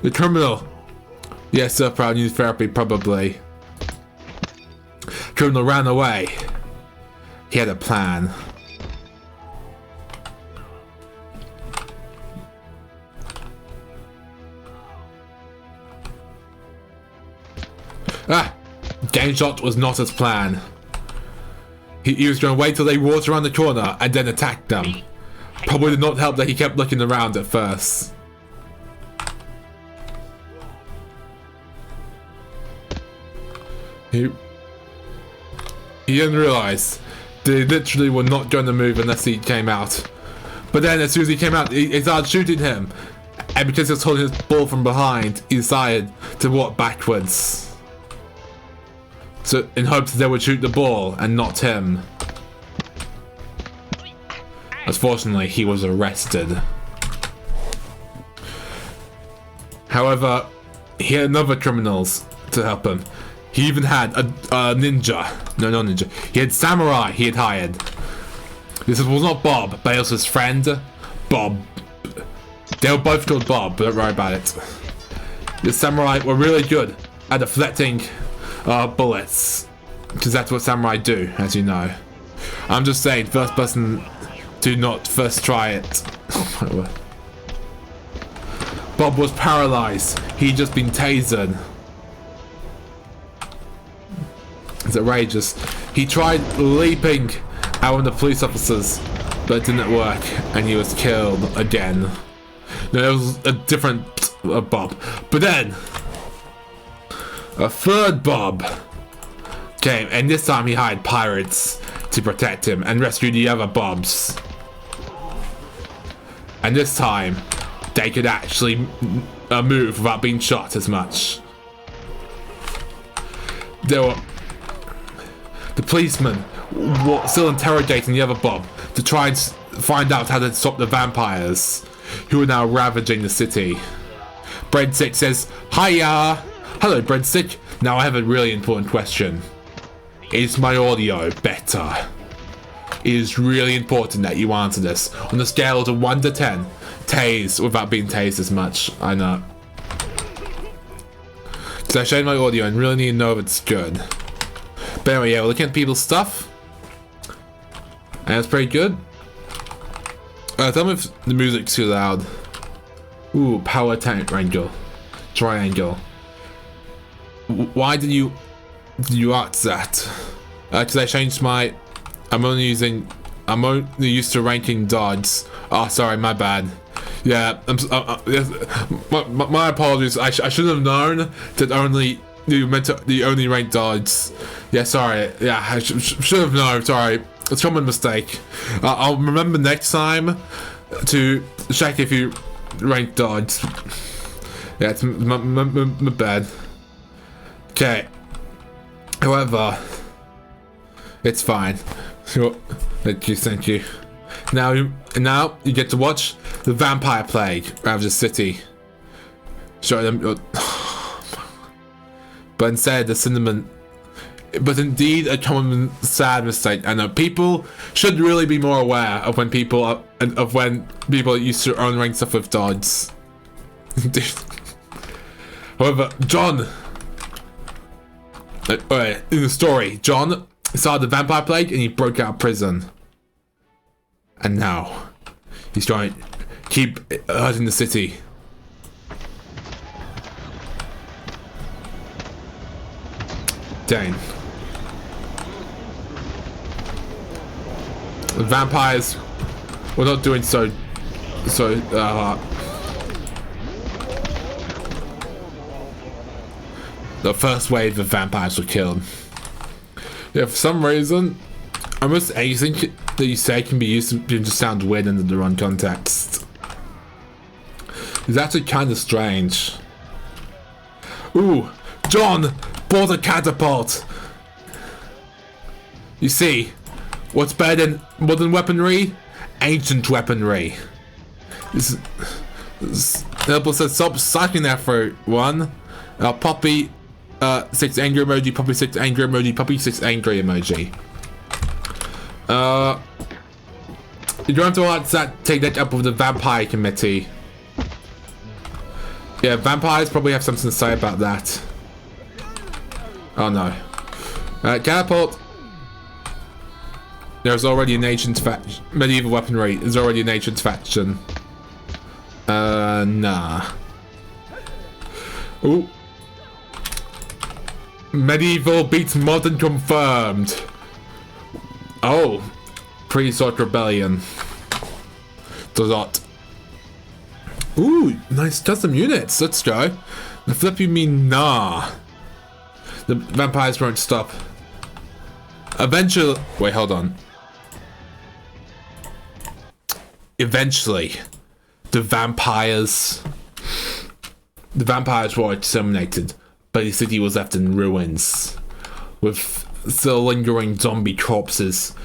The criminal, yes, sir, proud news therapy, probably. Criminal ran away. He had a plan. Game shot was not his plan. He was going to wait till they walked around the corner and then attack them. Probably did not help that he kept looking around at first. He didn't realize they literally were not going to move unless he came out. But then as soon as he came out, they started shooting him. And because he was holding his ball from behind, he decided to walk backwards. So, in hopes that they would shoot the ball and not him. Unfortunately, he was arrested. However, he had other criminals to help him. He even had a ninja. No, not ninja. He had samurai he had hired. This was not Bob, but it was his friend, Bob. They were both called Bob, but don't worry about it. The samurai were really good at deflecting bullets. Because that's what samurai do, as you know. I'm just saying, first person, do not first try it. Oh my word. Bob was paralyzed. He'd just been tasered. It's outrageous. He tried leaping at one of the police officers, but it didn't work, and he was killed again. No, it was a different Bob. But then, a third Bob came, and this time he hired pirates to protect him and rescue the other Bobs. And this time, they could actually move without being shot as much. The policemen were still interrogating the other Bob to try and find out how to stop the vampires who are now ravaging the city. Breadstick says, "Hiya! Hello, Breadstick. Now I have a really important question. Is my audio better? It is really important that you answer this. On a scale of 1 to 10, tased without being tased as much. I know. Because I showed my audio and really need to know if it's good. But anyway, yeah, we're looking at people's stuff. And it's pretty good. Tell me if the music's too loud. Ooh, power triangle. Why did you ask that? Because I changed my... I'm only used to ranking dodges. Oh, sorry, my bad. Yeah, my apologies. I should have known that you meant to the only rank dodges. Yeah, sorry. Yeah, I should have known. Sorry, it's a common mistake. I'll remember next time to check if you rank dodges. Yeah, it's my bad. Okay. However, it's fine. Thank you. Now you get to watch the Vampire Plague ravage the city. Show them. But instead, the cinnamon. But indeed, a common sad mistake. I know people should really be more aware of when people used to earn rank stuff with dodges. However, John. In the story, John saw the Vampire Plague and he broke out of prison. And now, he's trying to keep hurting the city. Dang. The vampires were not doing so the first wave of vampires were killed. Yeah, for some reason, almost anything that you say can be used to just sound weird in the wrong context. It's actually kind of strange. Ooh, John bought a catapult. You see, what's better than modern weaponry? Ancient weaponry. Helpful says stop sucking that fruit. One, Poppy. 6 angry emoji, Poppy 6 angry emoji, Poppy 6 angry emoji. You don't have to take that up with the vampire committee. Yeah, vampires probably have something to say about that. Oh no. Catapult. There's already an ancient faction. Medieval weaponry. There's already an ancient faction. Nah. Ooh. Medieval beats modern confirmed. Oh. Pre-Sort Rebellion. Dot. Ooh, nice custom units. Let's go. The flip you mean nah. The vampires won't stop. Eventually. Wait, hold on. Eventually, the vampires. The vampires were exterminated, but the city was left in ruins, with still lingering zombie corpses.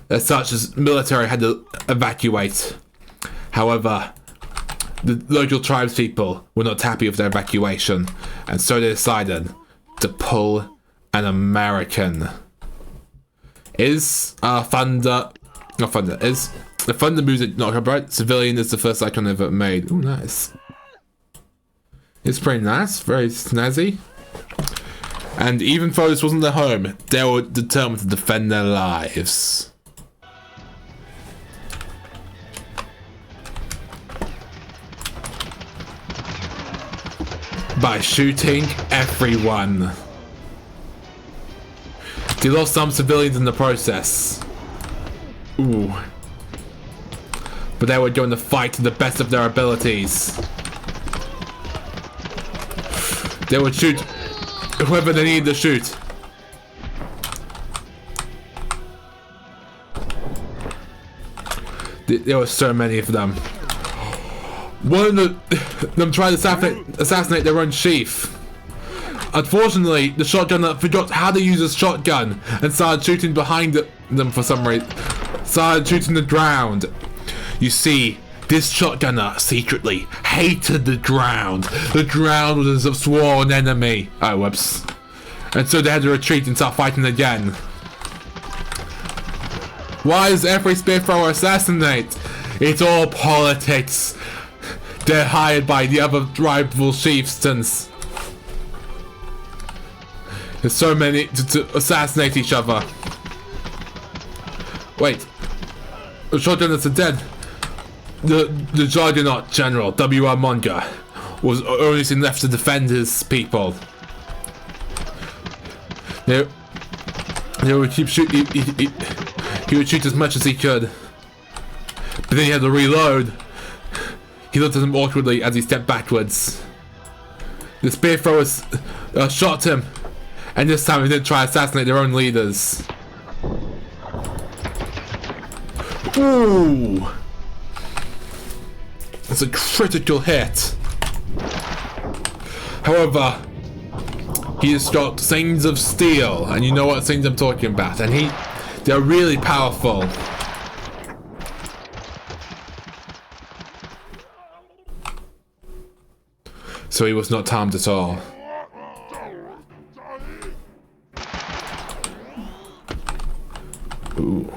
As such, the military had to evacuate. However, the local tribespeople were not happy with their evacuation, and so they decided to pull an American. Is Thunder... Not Thunder. Is the Thunder music not copyright? Civilian is the first icon ever made. Ooh, nice. It's pretty nice. Very snazzy. And even though this wasn't their home, they were determined to defend their lives. By shooting everyone. They lost some civilians in the process. Ooh. But they were going to fight to the best of their abilities. They would shoot whoever they needed to shoot. There were so many of them. One of them tried to assassinate their own chief. Unfortunately, the shotgunner forgot how to use a shotgun and started shooting behind them for some reason. Started shooting the ground. You see, this shotgunner secretly hated the ground. The ground was a sworn enemy. Oh, whoops. And so they had to retreat and start fighting again. Why does every spear thrower assassinate? It's all politics. They're hired by the other rival chieftains. There's so many to assassinate each other. Wait. The shotgunners are dead. The Juggernaut General, W.R. Munger, was only thing left to defend his people. They would keep shooting. He would shoot as much as he could. But then he had to reload. He looked at him awkwardly as he stepped backwards. The spear throwers shot him, and this time they didn't try to assassinate their own leaders. Ooh! It's a critical hit. However, he has got Things of Steel, and you know what things I'm talking about, and they're really powerful. So he was not harmed at all. Ooh.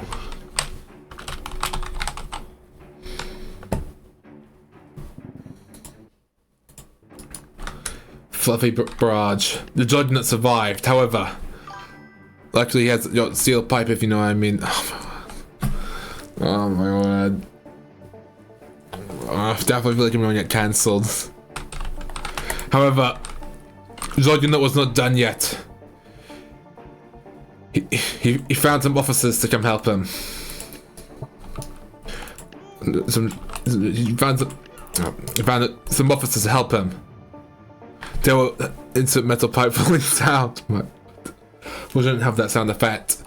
Fluffy barrage. The Juggernaut survived, however. Luckily he has got steel pipe, if you know what I mean. Oh my god. I definitely feel like I'm gonna get cancelled. However, Juggernaut was not done yet. He found some officers to come help him. He found some officers to help him. There were instant metal pipe falling down. We didn't have that sound effect.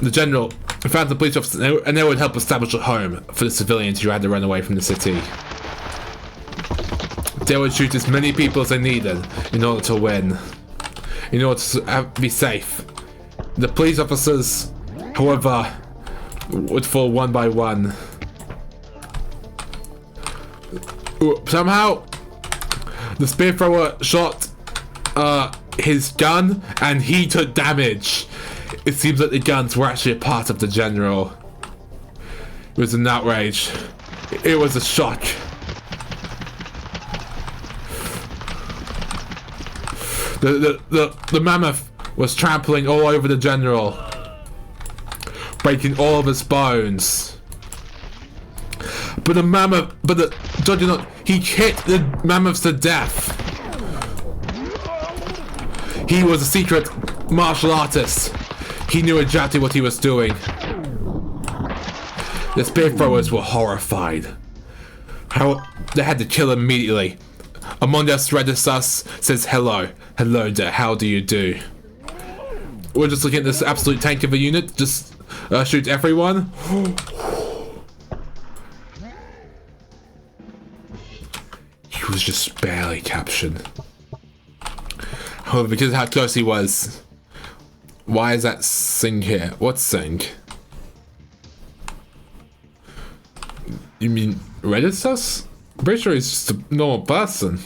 The general found the police officers and they would help establish a home for the civilians who had to run away from the city. They would shoot as many people as they needed in order to win. In order to be safe. The police officers, however, would fall one by one. Somehow, the spear thrower shot his gun and he took damage. It seems like the guns were actually a part of the general. It was an outrage. It was a shock. The mammoth was trampling all over the general, breaking all of his bones. But the Juggernaut, he hit the mammoths to death. He was a secret martial artist. He knew exactly what he was doing. The spear throwers were horrified. They had to kill him immediately. Amondas Redisas says hello. Hello there, how do you do? We're just looking at this absolute tank of a unit. Just shoot everyone. was just barely captured. However, because of how close he was. Why is that Sing here? What's Sing? You mean Reddit sus? I'm pretty sure he's just a normal person.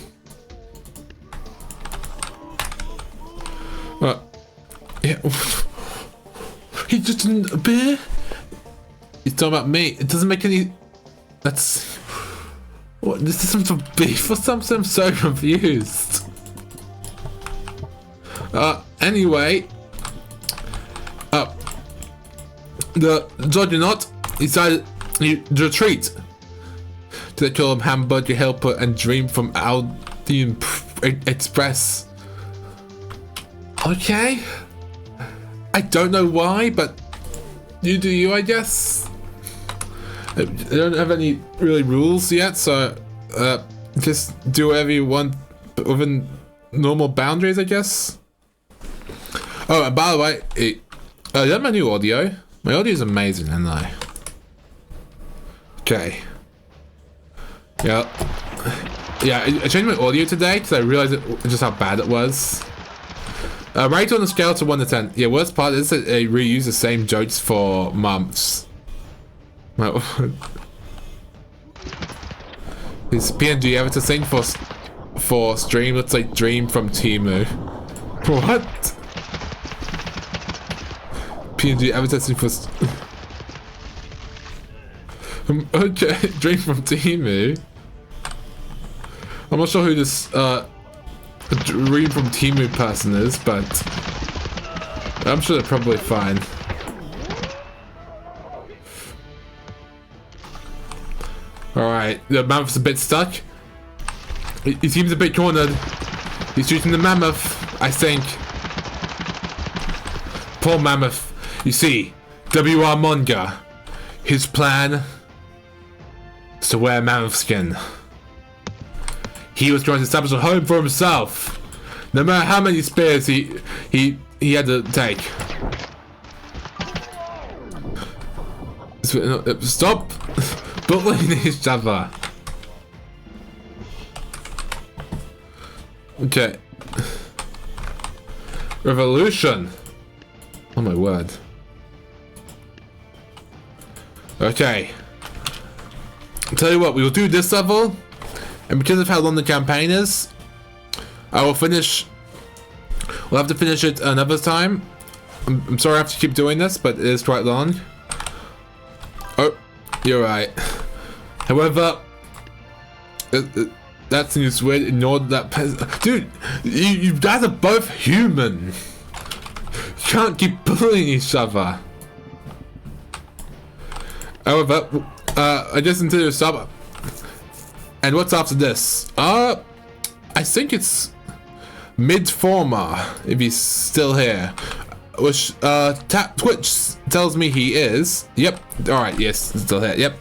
Yeah. He just didn't appear? He's talking about me. It doesn't make any... That's... What? This is some sort of beef or something? I'm so confused. Anyway... The Juggernaut decided to retreat to the kill of Hamburger Helper and Dream from Aldian Express. Okay. I don't know why, but you do you, I guess. I don't have any really rules yet, so just do whatever you want within normal boundaries, I guess. Oh, and by the way, is that my new audio? My audio is amazing, isn't I? Okay. Yeah. Yeah, I changed my audio today because I realized just how bad it was. Right on the scale to 1 to 10. Yeah, worst part is that they reuse the same jokes for months. Is PNG ever to sing for stream? Looks like Dream from Temu. What? PNG advertising for... okay, Dream from Temu. I'm not sure who this Dream from Temu person is, but I'm sure they're probably fine. Alright, the mammoth's a bit stuck. He seems a bit cornered. He's shooting the mammoth, I think. Poor mammoth. You see, W.R. Monga, his plan is to wear mammoth skin. He was trying to establish a home for himself, no matter how many spears he had to take. Stop bullying each other. Okay. Revolution. Oh my word. Okay. I'll tell you what, we will do this level, and because of how long the campaign is, I will finish. We'll have to finish it another time. I'm sorry I have to keep doing this, but it is quite long. Oh, you're right. However, that seems weird. Ignore that. Dude, you guys are both human. You can't keep bullying each other. However, I just intended to stop. And what's after this? I think it's Midformer, if he's still here. Which, Twitch tells me he is. Yep. Alright, yes, he's still here. Yep.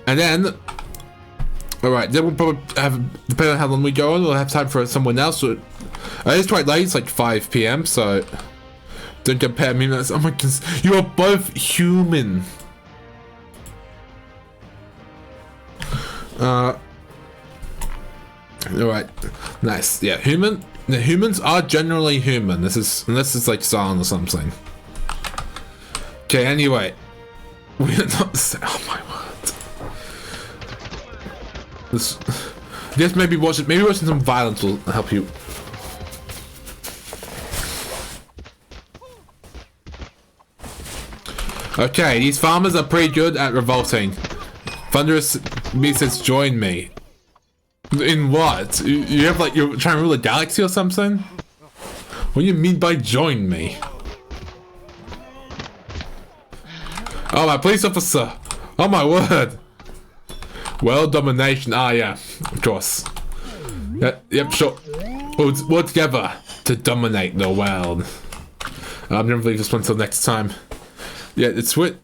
And then... Alright, then we'll probably have, depending on how long we go on, we'll have time for someone else. So, it's quite late, it's like 5 PM, so... Don't compare me. Oh my goodness. You are both human. Alright. Nice. Yeah, human. The humans are generally human. This is, unless it's like Silent or something. Okay, anyway. We're not. Oh my word. This. I guess maybe watching some violence will help you. Okay, these farmers are pretty good at revolting. Thunderous me says join me. In what? You have like, you're trying to rule a galaxy or something? What do you mean by join me? Oh, my police officer! Oh my word! World domination, ah yeah, of course. Yep, sure. We'll work together to dominate the world. I'm gonna leave this one till next time. Yeah, it's in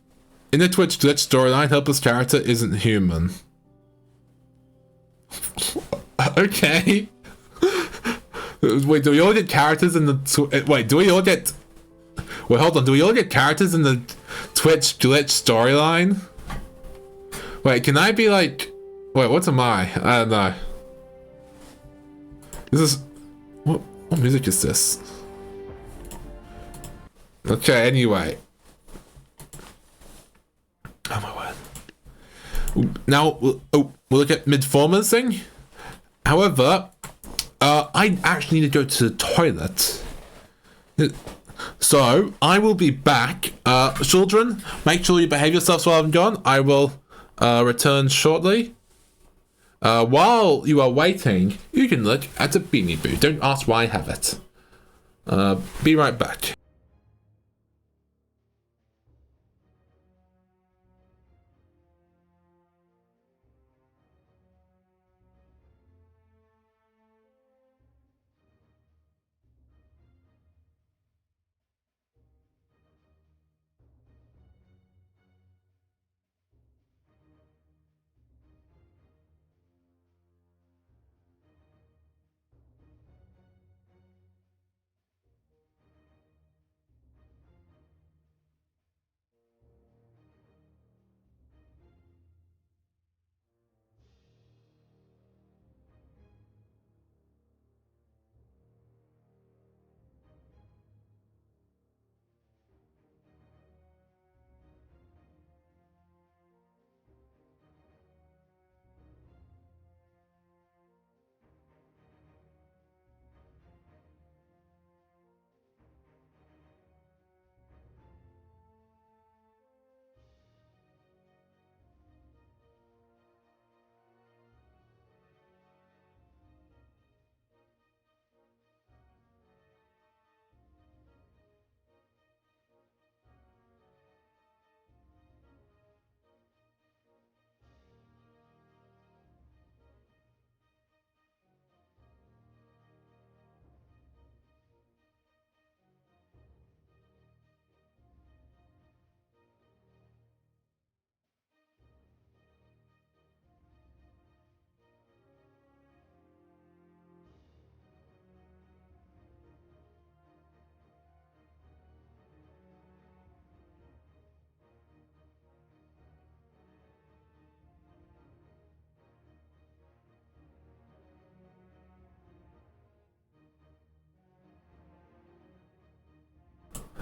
the Twitch glitch storyline, Helpless character isn't human. Okay. Wait, do we all get characters in the wait, do we all get wait, hold on, do we all get characters in the Twitch glitch storyline? Wait, can I be like Wait, what am I? I don't know. This is... What music is this? Okay, anyway. Oh my word. Now, we'll look at Midformer's thing. However, I actually need to go to the toilet. So, I will be back. Children, make sure you behave yourselves while I'm gone. I will return shortly. While you are waiting, you can look at a Beanie Boo. Don't ask why I have it. Be right back.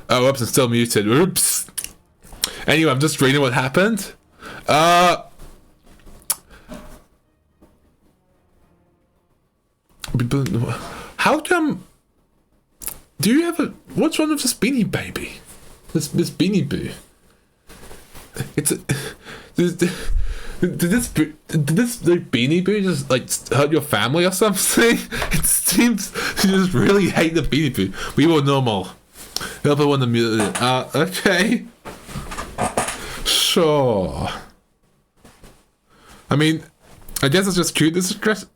Oh, oops, I'm still muted. Oops. Anyway, I'm just reading what happened. How come... Do you have a... What's wrong with this Beanie Baby? This Beanie Boo? It's a... Did this Beanie Boo just, like, hurt your family or something? It seems you just really hate the Beanie Boo. We were normal. Help one to mute it. Okay. Sure. I mean, I guess it's just cute. This is just...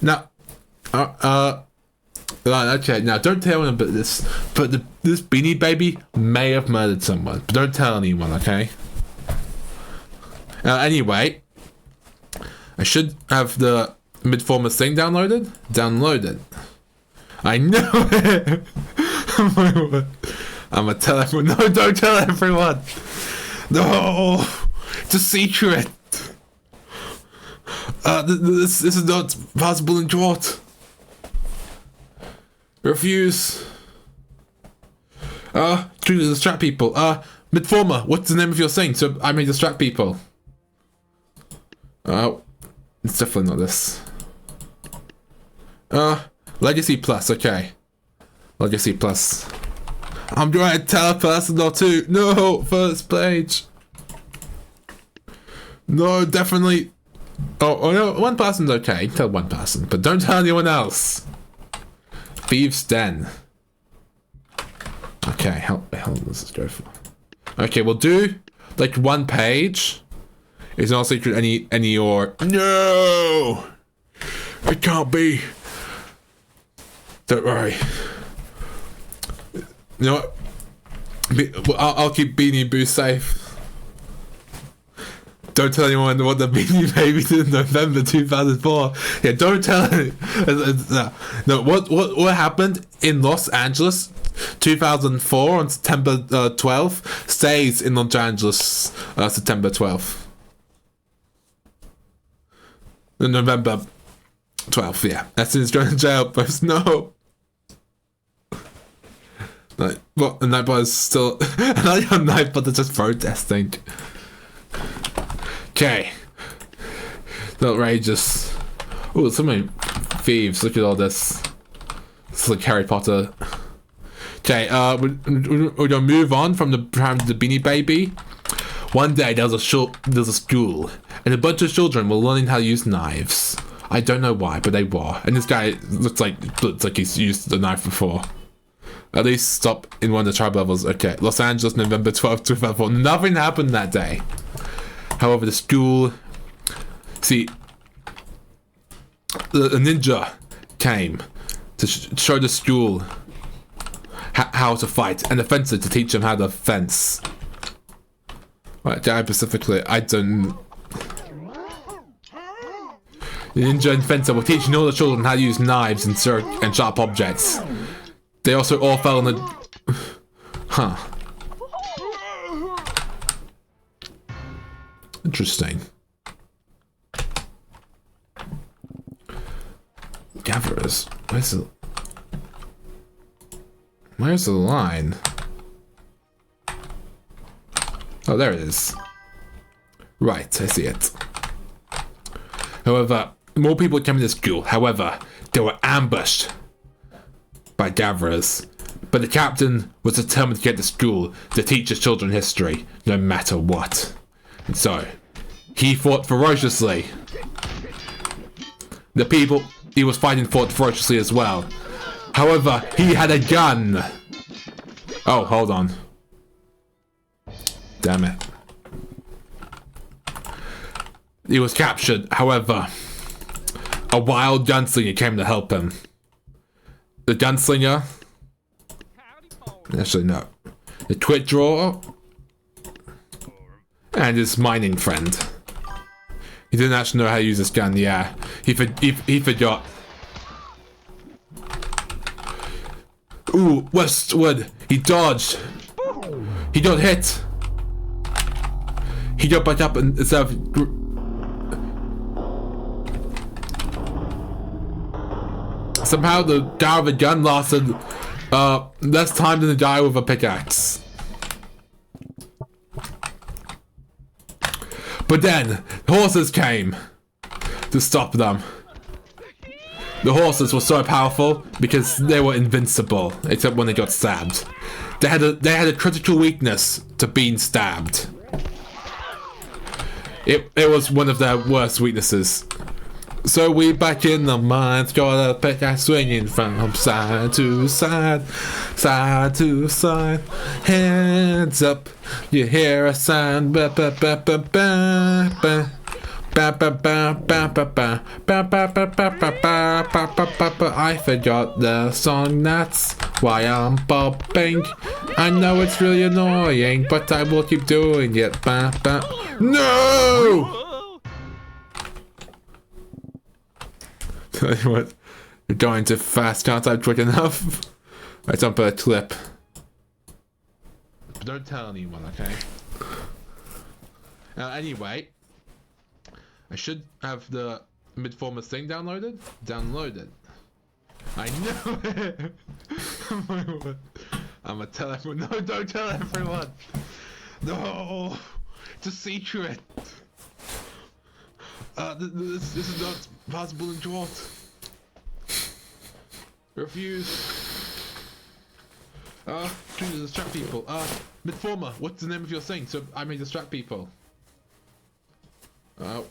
Now... okay, now don't tell anyone about this, but this Beanie Baby may have murdered someone. But don't tell anyone, okay? Anyway, I should have the Midformers thing downloaded. Downloaded. I know it. Oh my word. I'm gonna tell everyone. No, don't tell everyone. No, it's a secret. This is not possible in court. Refuse. To distract people. Midformer, what's the name of your thing? So I may distract people. It's definitely not this. Legacy Plus, okay. Legacy Plus. I'm trying to tell a person or two. No, first page. No, definitely. Oh no, one person's okay. Tell one person, but don't tell anyone else. Thieves' Den. Okay, how does this go for? Okay, we'll do like one page. It's not secret any or no. It can't be. Don't worry. You know what? I'll keep Beanie Boo safe. Don't tell anyone what the Beanie Baby did in November 2004. Yeah, don't tell anyone. No, what happened in Los Angeles 2004 on September 12th stays in Los Angeles September 12th. November 12th, yeah. As soon as going to jail, post no. Like, what? And Nightbot is still. And I got Nightbot that's just protesting. Okay. Outrageous. Oh, so many thieves. Look at all this. It's like Harry Potter. Okay, we're gonna move on from the Beanie Baby. One day there was a school, and a bunch of children were learning how to use knives. I don't know why, but they were. And this guy looks like he's used the knife before. At least stop in one of the tribe levels. Okay, Los Angeles, November 12th, 2004. Nothing happened that day. However, the school... See, the ninja came to show the school how to fight, and the fencer to teach them how to fence. Right, guy specifically, I don't... The ninja and fencer were teaching all the children how to use knives and sharp objects. They also all fell in the... Huh. Interesting. Gatherers. Where's the line? Oh, there it is. Right, I see it. However, more people came to school. However, they were ambushed by gatherers. But the captain was determined to get to school to teach his children history, no matter what. And so, he fought ferociously. The people he was fighting fought ferociously as well. However, he had a gun. Oh, hold on. Damn it. He was captured. However, a wild gunslinger came to help him. The gunslinger... Actually, no. The twit drawer... And his mining friend. He didn't actually know how to use this gun, yeah. He forgot. Ooh, Westwood! He dodged! He got hit! He got back up and instead of... Somehow the guy with a gun lasted less time than the guy with a pickaxe. But then, horses came to stop them. The horses were so powerful because they were invincible, except when they got stabbed. They had a critical weakness to being stabbed. It was one of their worst weaknesses. So we back in the mines, got a pickaxe swinging from side to side, side to side, hands up. You hear a sound, ba ba ba ba ba ba. Ba ba ba ba ba ba ba ba ba ba ba ba ba ba ba. I forgot the song, that's why I'm bobbing. I know it's really annoying, but I will keep doing it. Ba ba. No! Tell you what, you're going too fast, can't type quick enough. I don't put a clip. But don't tell anyone, okay? Anyway, I should have the Midformers thing downloaded. Downloaded. I know it. I'm gonna tell everyone. No, don't tell everyone. No, it's a secret. This is not possible in court. Refuse. Trying to distract people. Midformer, what's the name of your thing? So I may distract people. Oh,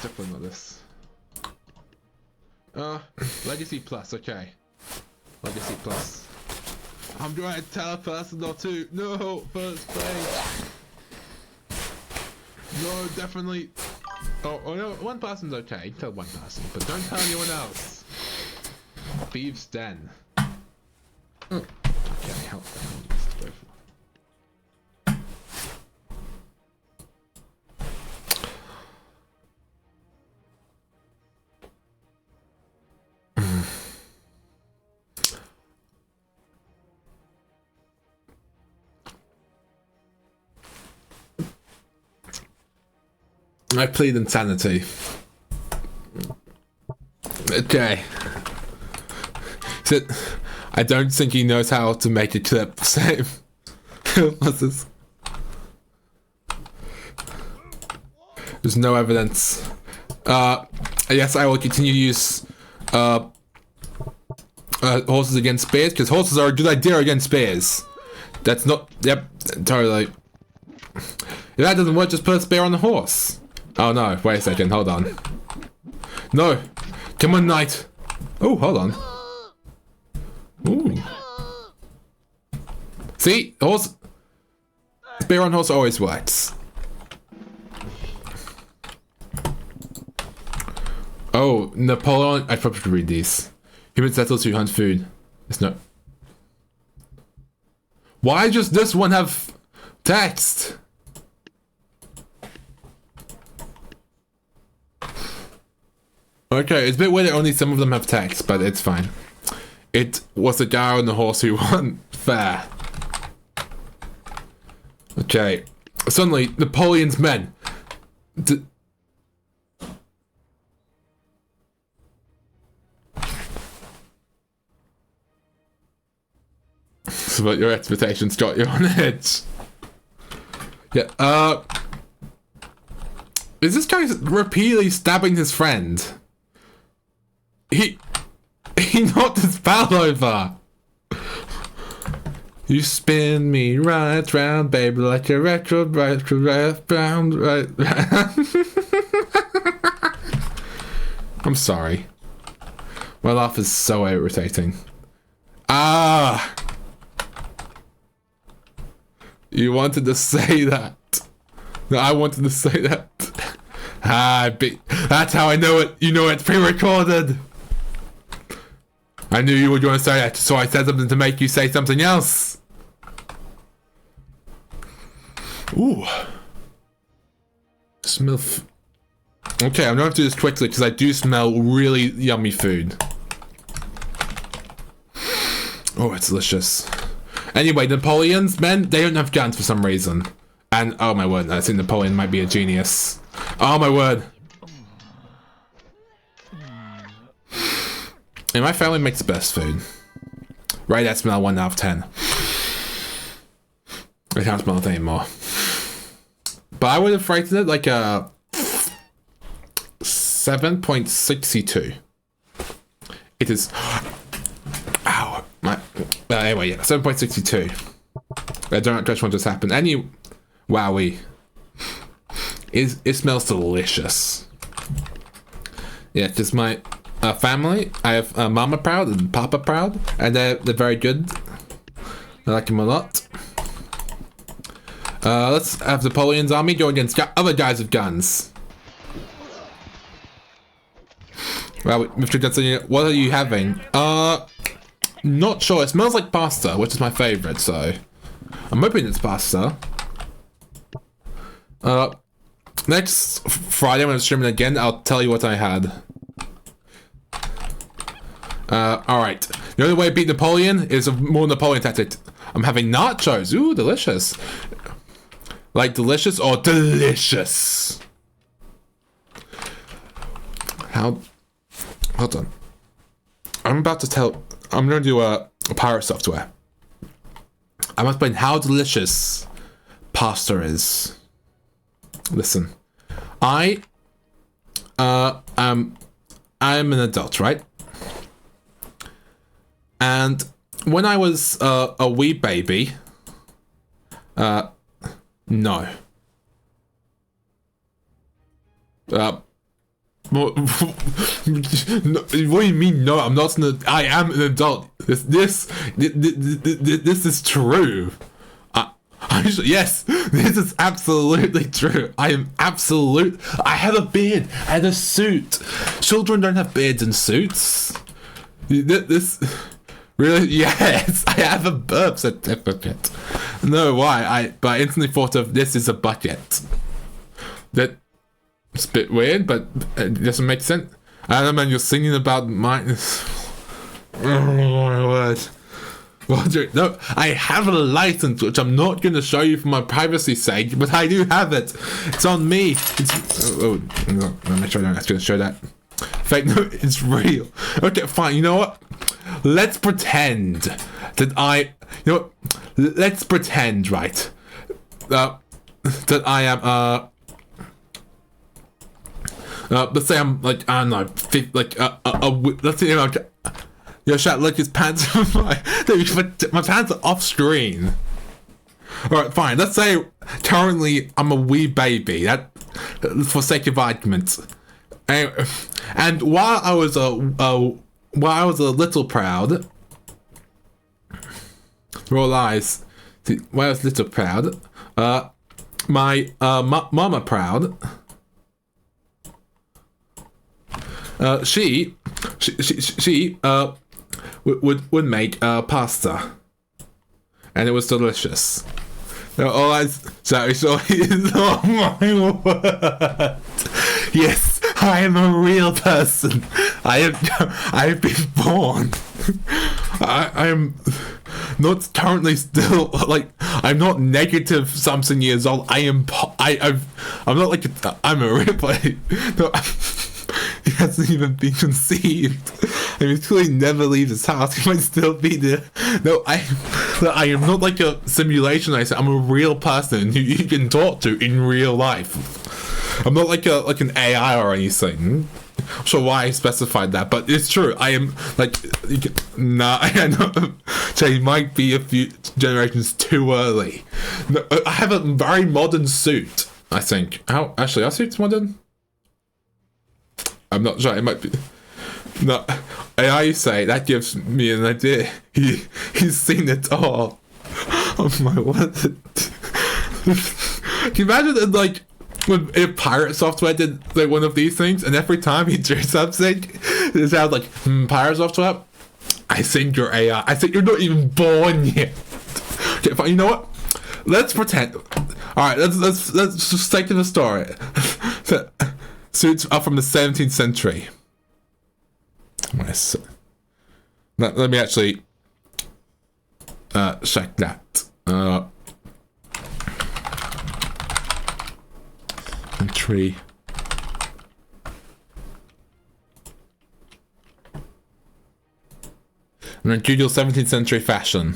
definitely not this. Legacy Plus, okay. Legacy Plus. I'm trying to tell a person or two. No, first place. No, definitely. Oh no, one person's okay. Tell one person, but don't tell anyone else. Thieves' Den. Okay, help them. I plead insanity. Okay. So, I don't think he knows how to make a clip. Same. What's this? There's no evidence. Yes, I will continue to use horses against spears, because horses are a good idea against spears. That's not... Yep, totally. If that doesn't work, just put a spear on the horse. Oh no, wait a second, hold on. No! Come on, knight! Oh, hold on. Ooh. See? Horse... Spear on horse always works. Oh, Napoleon... I probably should read these. Humans settle to hunt food. It's not... Why does this one have text? Okay, it's a bit weird that only some of them have text, but it's fine. It was the guy on the horse who won. Fair. Okay. Suddenly, Napoleon's men... So what your expectations got you on edge. Yeah, is this guy repeatedly stabbing his friend? He knocked his pal over. You spin me right round, baby, like a record, right round, right. I'm sorry. My laugh is so irritating. Ah! You wanted to say that. No, I wanted to say that. That's how I know it. You know it's pre-recorded. I knew you were going to say that, so I said something to make you say something else. Ooh. Smell. Okay, I'm going to do this quickly because I do smell really yummy food. Oh, it's delicious. Anyway, Napoleon's men, they don't have guns for some reason. And, oh my word, I think Napoleon might be a genius. Oh my word. And my family makes the best food. Right, that smell 1 out of 10. I can't smell it anymore. But I would have rated it like a 7.62. It is... Ow. Anyway, yeah, 7.62. I don't just want this to happen. Wowie. It smells delicious. Yeah, just my family. I have Mama Proud and Papa Proud, and they're very good. I like them a lot. Let's have Napoleon's army go against other guys with guns. Well, Mr. Gunslinger, what are you having? Not sure. It smells like pasta, which is my favorite, so I'm hoping it's pasta. Next Friday when I'm streaming again, I'll tell you what I had. Alright. The only way to beat Napoleon is a more Napoleon tactic. I'm having nachos. Ooh, delicious. Like delicious or delicious? Hold on. I'm going to do a pirate software. I'm explaining how delicious pasta is. Listen, I'm an adult, right? And when I was a wee baby, no. What do you mean? No, I'm not I am an adult. This is true. Yes, this is absolutely true. I have a beard and a suit. Children don't have beards and suits. This really? Yes, I have a birth certificate. No, why? But I instantly thought of this is a bucket. That's a bit weird, but it doesn't make sense. I don't know, man. You're singing about mine. Oh my word. No, I have a license, which I'm not going to show you for my privacy's sake, but I do have it. It's on me. Let me make sure I'm not going to show that. fake. No, it's real. Okay, fine. You know what? Let's pretend that you know what? Let's pretend, right? That I am, let's say I'm like, I don't know, let's say I'm like, yo, chat, look, his pants my pants are off screen. Alright, fine. Let's say currently I'm a wee baby. That, for sake of argument. And while I was a little proud, roll eyes. While I was little proud, my mama proud. She would make pasta, and it was delicious. All I sorry, oh my word! Yes, I am a real person. I've been born. I am not currently still like I'm not negative something years old. I'm not like I'm a real player. No, he hasn't even been conceived. I mean, he's clearly never leaves his house. He might still be there. No, I am not like a simulation. I said I'm a real person who you can talk to in real life. I'm not like an AI or anything. I'm sure why I specified that, but it's true. I am like, I know. He might be a few generations too early. No, I have a very modern suit. I think. How actually, our suit's modern. I'm not sure. It might be. No, I say that gives me an idea. He's seen it all. Oh my word! Can you imagine that, like, if Pirate Software did like one of these things, and every time he drew something, it sounds like Pirate Software. I think you're AI. I think you're not even born yet. Okay, fine. You know what? Let's pretend. All right. Let's just stick to the story. Suits are from the 17th century. Nice. Let me actually check that. Entry. And then Google 17th century fashion.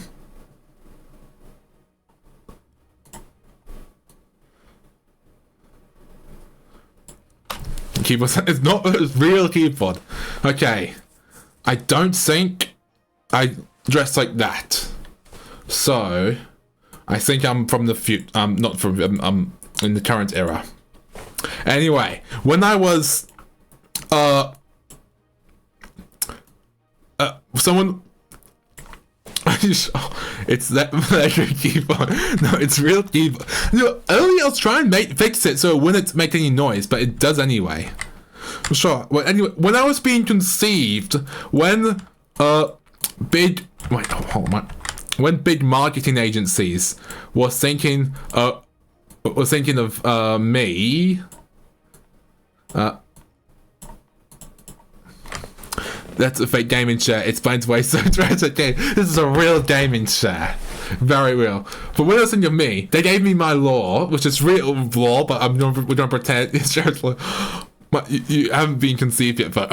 Keyboard. It's not a real keyboard. Okay. I don't think I dress like that. So I think I'm from the future. Not from. In the current era. Anyway, when I was someone. It's that keyboard. No, it's real keyboard. No, earlier I was trying to fix it so it wouldn't make any noise, but it does anyway. Sure. Well, anyway, when I was being conceived, when big marketing agencies were thinking of me. That's a fake gaming chair. Explains why so tragic. Okay, this is a real gaming chair. Very real. But when I was thinking of me, they gave me my law, which is real law, but we're gonna pretend it's just law. But you haven't been conceived yet, but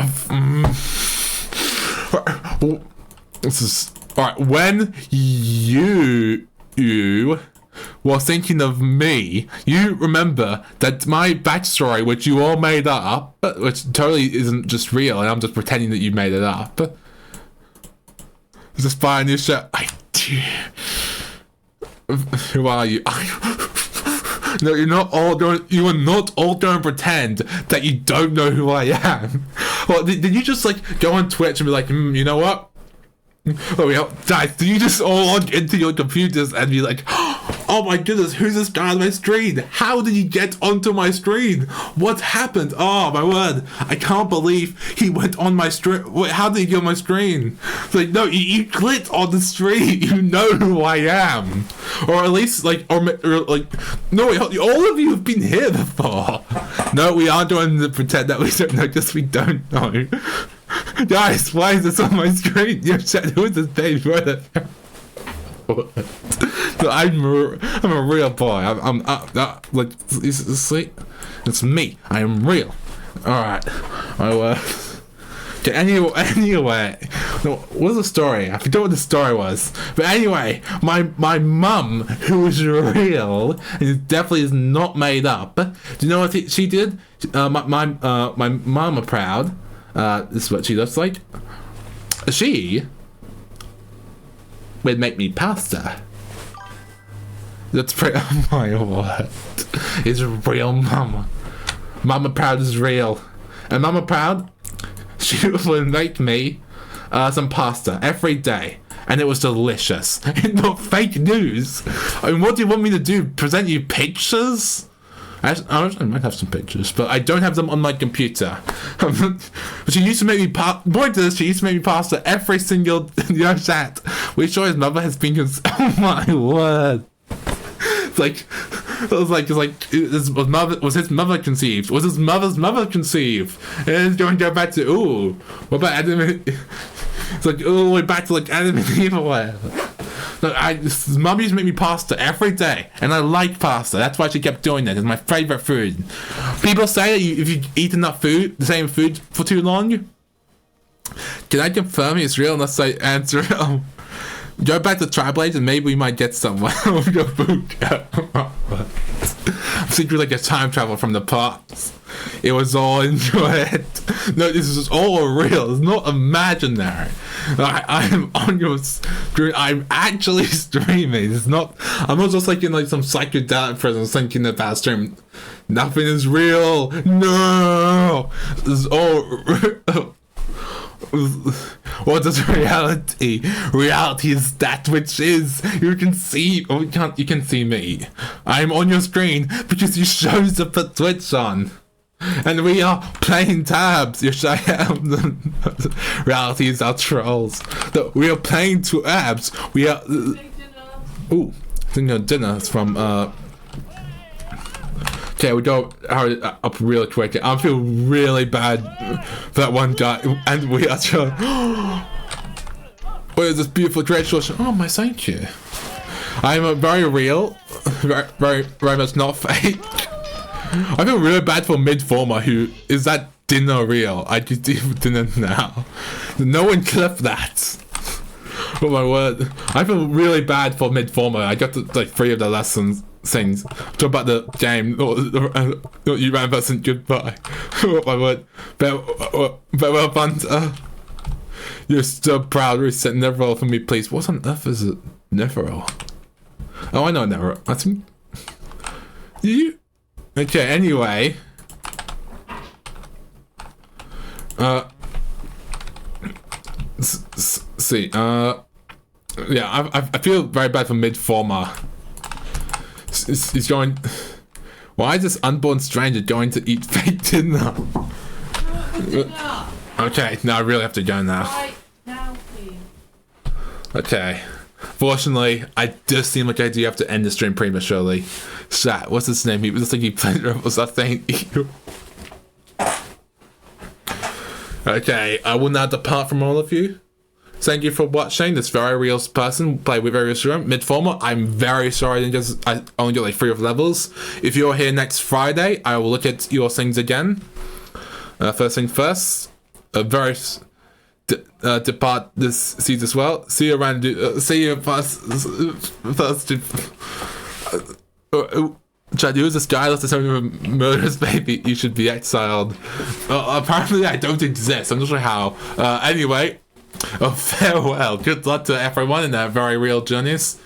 this is alright. When you were thinking of me, you remember that my backstory, which you all made up, which totally isn't just real, and I'm just pretending that you made it up. Just buy a new shirt. I do. Who are you? No, you're not all going. You are not all going to pretend that you don't know who I am. Well, did you just like go on Twitch and be like, you know what? Oh, guys, do you just all log into your computers and be like, oh my goodness, who's this guy on my screen? How did he get onto my screen? What happened? Oh my word, I can't believe he went on my screen. Wait, how did he get on my screen? It's like, no, you clicked on the screen. You know who I am. Or at least, like, or like, no, wait, all of you have been here before. No, we aren't going to pretend that we don't know, just we don't know. Guys, why is this on my screen? Who is this baby? What the I'm a real boy. I'm like, sleep. It's me. I am real. All right. Okay, anyway, no, what was the story? I forgot what the story was. But anyway, my mum, who is real, and definitely is not made up. Do you know what she did? My mama proud. This is what she looks like. She would make me pasta. That's pretty. Oh my word! It's real, mama. Mama proud is real, and mama proud. She would make me some pasta every day, and it was delicious. It's not fake news. I mean, what do you want me to do? Present you pictures? I might have some pictures, but I don't have them on my computer. She used to make me she used to make me pasta every single chat. We sure his mother has been. Oh my word! Was his mother conceived? Was his mother's mother conceived? And it's going to go back to, ooh, what about Adam and it's like, ooh, we're back to like Adam and Eve or whatever. His mum used to make me pasta every day, and I like pasta. That's why she kept doing it. It's my favorite food. People say that if you eat enough food, the same food for too long, can I confirm it's real unless I answer go back to Tri-Blades and maybe we might get somewhere with your food. I'm thinking like a time travel from the past. It was all enjoyed. No, this is all real. It's not imaginary. I am on your screen. I'm actually streaming. It's not. I'm not just like in like some psychedelic presence thinking about stream. Nothing is real. No, this is all real. What is reality? Reality is that which is. You can see. Oh, you can see me. I'm on your screen because you chose to put Twitch on. And we are playing tabs. You should have reality is our trolls. We are playing tabs. We are. Ooh, I think dinner is from. Okay, we go up real quick. I feel really bad for that one guy, and we are trying. What is this beautiful great short? Oh my, thank you. I'm a very real, very much not fake. I feel really bad for Midformer, who is that dinner real? I just do dinner now. No one clip that. Oh my word! I feel really bad for Midformer. I got like 3 of the lessons. Things talk about the game. You ran person goodbye. Oh my word! Farewell, Bunter. You're so proud. Reset Neverall for me, please. What on earth is it? Neverall. Oh, I know Neverall. That's you. Okay. Anyway. See. Yeah. I feel very bad for Midformer. He's going. Why is this unborn stranger going to eat fake dinner? Okay, now I really have to go now. Right now, please. Okay. Fortunately, I just seem like I do have to end the stream prematurely. Chat, what's his name? He was like he played Rebels, I think. Okay, I will now depart from all of you. Thank you for watching this very real person play with various room Midformer. I'm very sorry I only got like 3 of levels. If you're here next Friday, I will look at your things again. First thing first, depart this season as well. See you around. See you first. Chad, who's this guy that's telling me murders baby? You should be exiled. Apparently, I don't exist. I'm not sure how. Anyway. Oh, farewell. Good luck to everyone in their very real journeys.